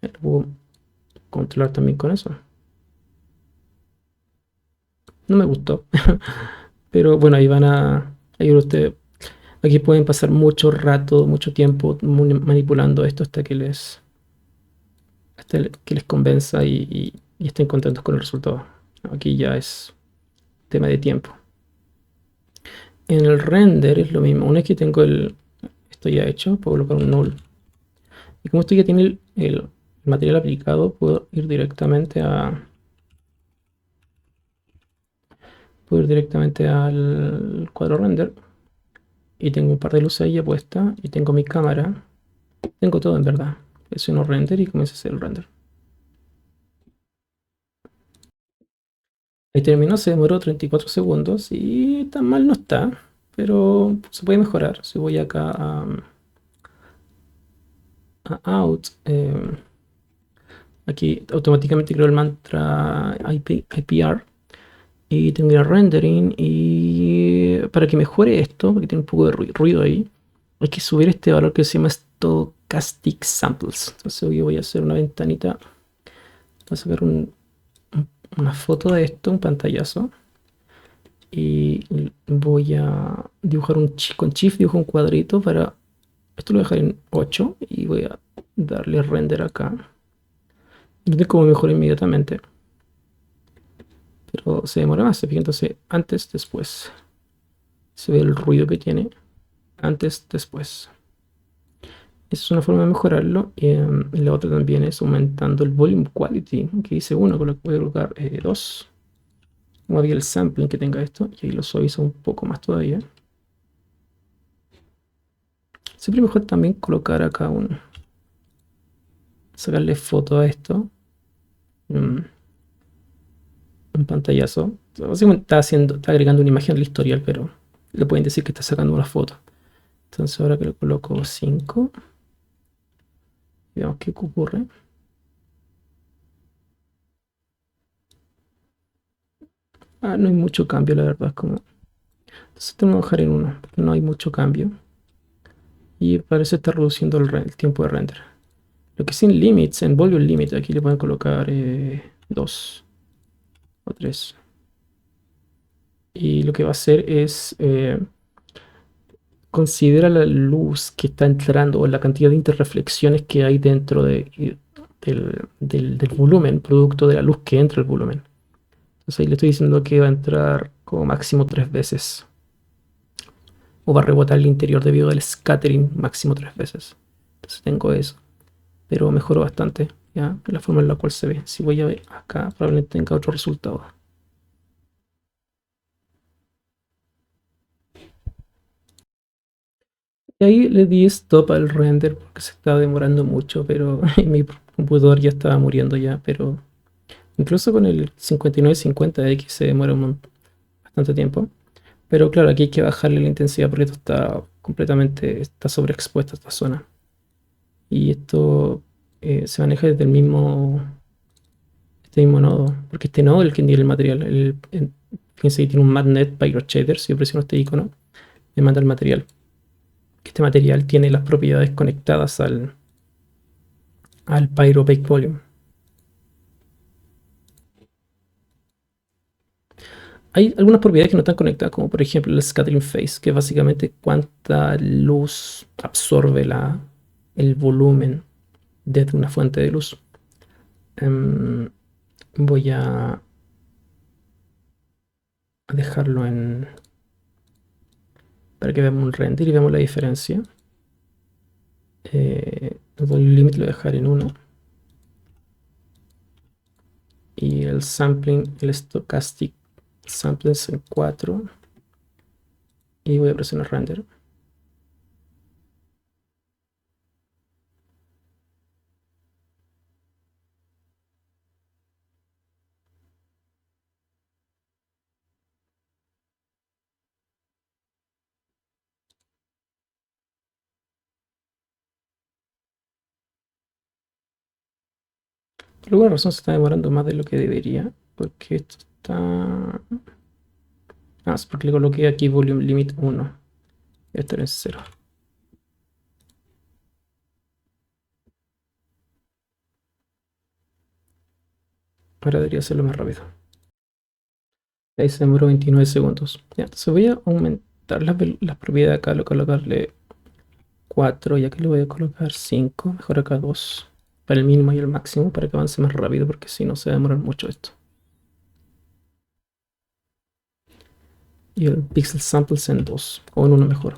Lo puedo controlar también con eso. No me gustó. Pero bueno, ahí usted, aquí pueden pasar mucho rato, mucho tiempo manipulando esto hasta que les convenza y estén contentos con el resultado. Aquí ya es tema de tiempo. En el render es lo mismo. Una vez que tengo esto ya hecho, puedo colocar un null. Y como esto ya tiene el material aplicado, puedo ir directamente al cuadro render. Y tengo un par de luces ahí ya puestas. Y tengo mi cámara. Tengo todo en verdad. Eso no render y comienza a hacer el render. Ahí terminó, se demoró 34 segundos y tan mal no está, pero se puede mejorar. Si voy acá a Out, aquí automáticamente creo el mantra IPR y tengo que ir a Rendering y para que mejore esto, porque tiene un poco de ruido ahí, hay que subir este valor que se llama Stochastic Samples. Entonces hoy voy a hacer una ventanita, voy a sacar una foto de esto, un pantallazo. Y voy a dibujar con Shift, dibujo un cuadrito para... Esto lo voy a dejar en 8 y voy a darle render acá. No sé cómo mejor inmediatamente, pero se demora más. Entonces, antes, después. Se ve el ruido que tiene. Antes, después. Esa es una forma de mejorarlo. Y la otra también es aumentando el volume quality, que dice 1, con lo que voy a colocar 2. Como había el sampling que tenga esto, y ahí lo suavizo un poco más todavía. Siempre mejor también colocar acá sacarle foto a esto. Un pantallazo. Básicamente está agregando una imagen al historial, pero le pueden decir que está sacando una foto. Entonces ahora que le coloco 5, veamos qué ocurre. No hay mucho cambio, la verdad. Entonces tengo que bajar en 1, porque no hay mucho cambio. Y parece estar reduciendo el tiempo de render. Lo que sin limits, en volume limit, aquí le pueden colocar 2 o 3. Y lo que va a hacer es considera la luz que está entrando o la cantidad de interreflexiones que hay dentro del volumen, producto de la luz que entra al volumen. Entonces ahí le estoy diciendo que va a entrar como máximo 3 veces. O va a rebotar el interior debido al scattering máximo 3 veces. Entonces tengo eso. Pero mejoró bastante, ¿ya? La forma en la cual se ve. Si voy a ver acá, probablemente tenga otro resultado. Y ahí le di stop al render porque se estaba demorando mucho, pero mi computador ya estaba muriendo ya, pero incluso con el 5950X se demora bastante tiempo. Pero claro, aquí hay que bajarle la intensidad porque esto está sobreexpuesto a esta zona. Y esto se maneja desde este mismo nodo, porque este nodo es el que tiene el material. Fíjense que tiene un magnet Pyro Shader, si yo presiono este icono, me manda el material. que este material tiene las propiedades conectadas al Pyro-Bake Volume. Hay algunas propiedades que no están conectadas, como por ejemplo el scattering phase, que es básicamente cuánta luz absorbe el volumen desde una fuente de luz. Voy a dejarlo para que veamos un render y veamos la diferencia. El límite lo voy a dejar en 1. Y el sampling, el stochastic samples en 4. Y voy a presionar render. Por alguna razón se está demorando más de lo que debería. Porque esto está... es porque le coloqué aquí volume limit 1. Esto es 0. Ahora debería hacerlo más rápido. Ahí se demoró 29 segundos. Ya, entonces voy a aumentar las propiedades acá. Lo colocarle 4. Y aquí le voy a colocar 5. Mejor acá 2. Para el mínimo y el máximo. Para que avance más rápido. Porque si no se va a demorar mucho esto. Y el pixel samples en 2. O en 1 mejor.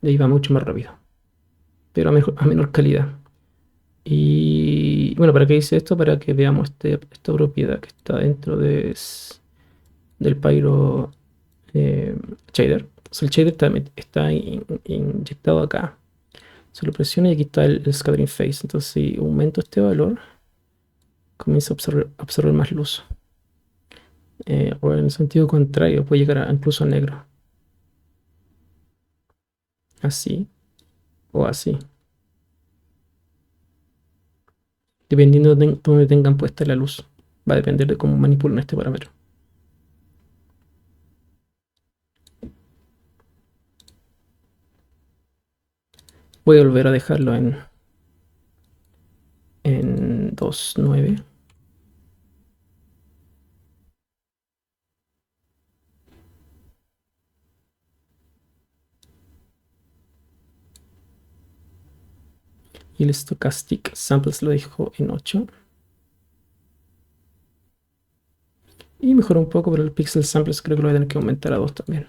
Y ahí va mucho más rápido. Pero a menor calidad. Y bueno, ¿para qué hice esto? Para que veamos esta propiedad que está dentro del Pyro shader. Entonces el shader está inyectado acá. Se lo presiono y aquí está el scattering phase. Entonces si aumento este valor, comienza a absorber más luz. O en el sentido contrario, puede llegar incluso a negro. Así o así. Dependiendo de dónde tengan puesta la luz. Va a depender de cómo manipulen este parámetro. Voy a volver a dejarlo en 2.9. Y el stochastic samples lo dejo en 8. Y mejoró un poco, pero el pixel samples creo que lo voy a tener que aumentar a 2 también.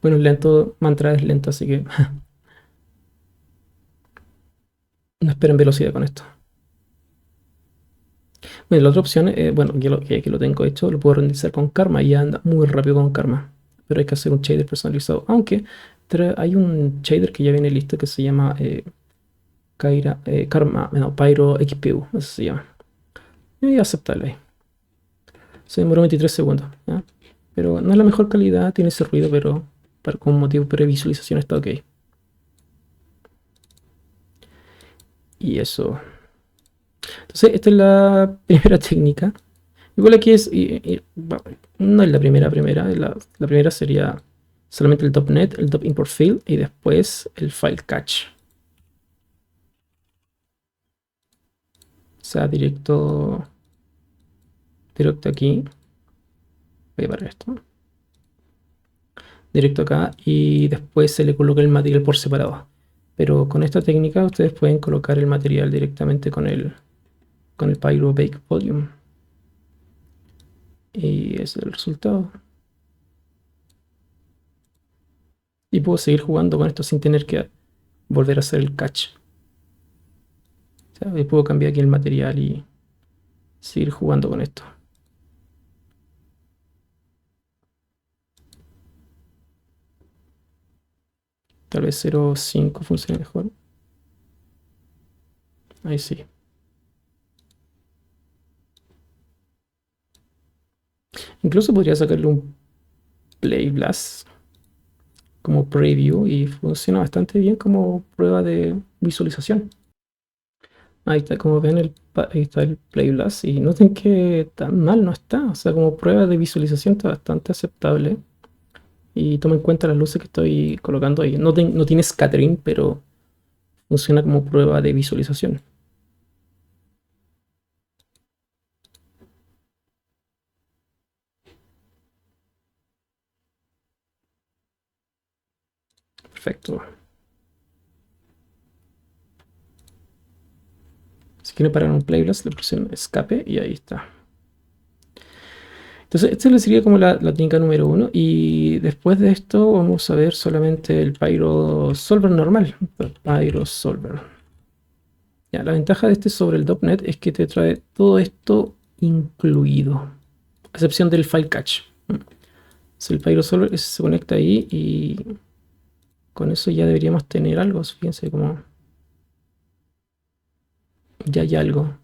Bueno, lento, mantra es lento, así que no esperen velocidad con esto. Bueno, la otra opción, bueno, que aquí lo tengo hecho, lo puedo renderizar con Karma y anda muy rápido con Karma. Pero hay que hacer un shader personalizado. Aunque hay un shader que ya viene listo que se llama Karma, no, Pyro XPU, eso se llama. Y aceptarlo ahí. Se demoró 23 segundos, ¿ya? Pero no es la mejor calidad, tiene ese ruido, pero con motivo de previsualización está ok. Y eso. Entonces, esta es la primera técnica. Igual aquí no es la primera. La primera sería solamente el .NET, el .import field y después el file catch. O sea, directo aquí. Voy a parar esto. Directo acá y después se le coloca el material por separado. Pero con esta técnica ustedes pueden colocar el material directamente con el Pyro Bake Volume. Y ese es el resultado. Y puedo seguir jugando con esto sin tener que volver a hacer el catch. O sea, puedo cambiar aquí el material y seguir jugando con esto. Tal vez 0.5 funcione mejor. Ahí sí. Incluso podría sacarle un Play Blast como preview y funciona bastante bien como prueba de visualización. Ahí está, como ven, ahí está el Play Blast y noten que tan mal no está. O sea, como prueba de visualización está bastante aceptable. y toma en cuenta las luces que estoy colocando ahí. No tiene scattering, pero funciona como prueba de visualización. Perfecto. Si quieren parar un playlist, le presionan escape y ahí está. Entonces, esta sería como la técnica número 1. Y después de esto vamos a ver solamente el Pyro Solver normal. Pyro Solver. Ya, la ventaja de este sobre el .NET es que te trae todo esto incluido, a excepción del file cache. Entonces el Pyro Solver se conecta ahí y con eso ya deberíamos tener algo. Fíjense como ya hay algo.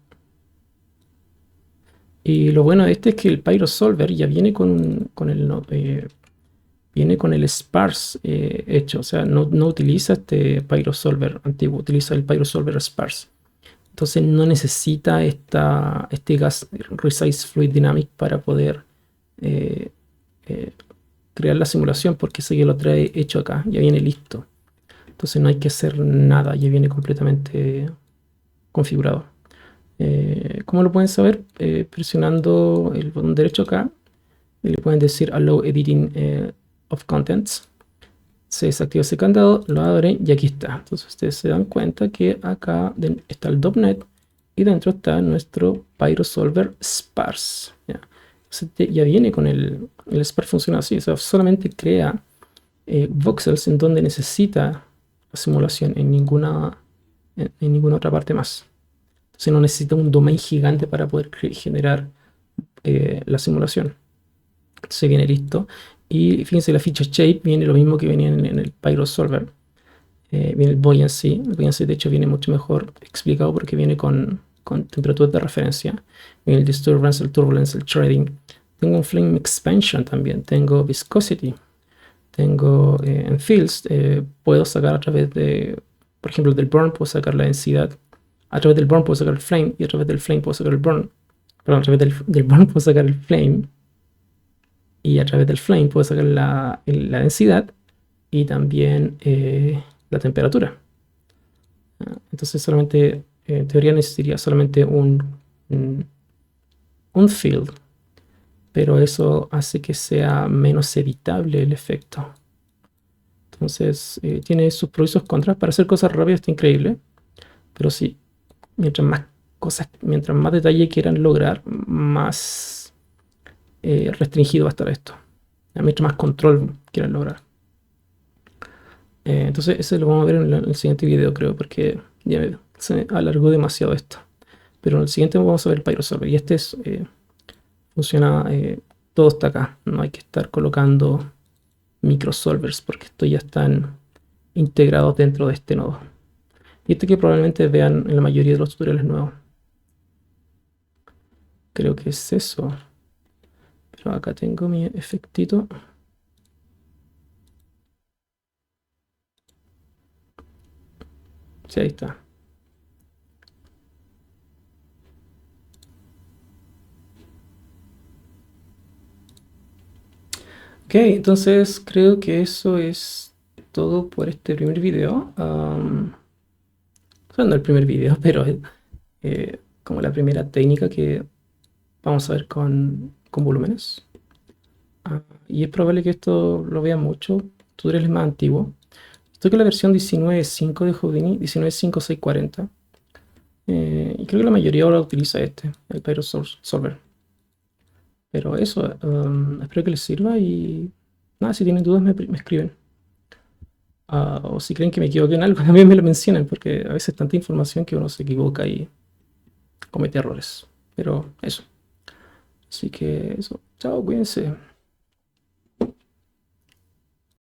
Y lo bueno de este es que el Pyro Solver ya viene viene con el sparse hecho. O sea, no utiliza este Pyro Solver antiguo, utiliza el Pyro Solver sparse. Entonces no necesita este gas resize fluid dynamic para poder eh, crear la simulación, porque ese ya lo trae hecho acá, ya viene listo. Entonces no hay que hacer nada, ya viene completamente configurado. ¿Cómo lo pueden saber? Presionando el botón derecho acá, y le pueden decir Allow Editing of Contents. Se desactiva ese candado, lo abren y aquí está. Entonces ustedes se dan cuenta que acá está el .NET y dentro está nuestro PyroSolver Sparse. ¿Ya? Entonces ya viene con el Sparse, funciona así, o sea, solamente crea voxels en donde necesita la simulación, en ninguna otra parte más. Entonces no necesita un domain gigante para poder generar la simulación. Se viene listo. Y fíjense, la ficha shape viene lo mismo que venía en el PyroSolver. Viene el buoyancy. El buoyancy, de hecho, viene mucho mejor explicado porque viene con temperaturas de referencia. Viene el disturbance, el turbulence, el threading. Tengo un flame expansion también. Tengo viscosity. Tengo en fields. Puedo sacar a través de, por ejemplo, del burn, puedo sacar la densidad. A través del burn puedo sacar el flame. Y a través del flame puedo sacar el burn. Perdón, a través del burn puedo sacar el flame. Y a través del flame puedo sacar la densidad y también la temperatura. Entonces solamente, en teoría necesitaría solamente un field, pero eso hace que sea menos evitable el efecto. Entonces tiene sus pros y sus contras. Para hacer cosas rápidas está increíble, pero sí, mientras más detalle quieran lograr, más restringido va a estar esto. Mientras más control quieran lograr. Entonces eso lo vamos a ver en el siguiente video, creo, porque ya se me alargó demasiado esto. Pero en el siguiente vamos a ver el PyroSolver. Y este funciona, todo está acá. No hay que estar colocando microsolvers porque estos ya están integrados dentro de este nodo. Y este que probablemente vean en la mayoría de los tutoriales nuevos. Creo que es eso. Pero acá tengo mi efectito. Sí, ahí está. Ok, entonces creo que eso es todo por este primer video. No el primer video, pero como la primera técnica que vamos a ver con volúmenes. Y es probable que esto lo vean mucho tutoriales más antiguos. Estoy con la versión 19.5 de Houdini, 19.5.640. Y creo que la mayoría ahora utiliza el PyroSolver. Pero eso, espero que les sirva y nada, si tienen dudas me escriben. O si creen que me equivoqué en algo, también me lo mencionan, porque a veces tanta información que uno se equivoca y comete errores. Pero eso. Así que eso. Chao, cuídense.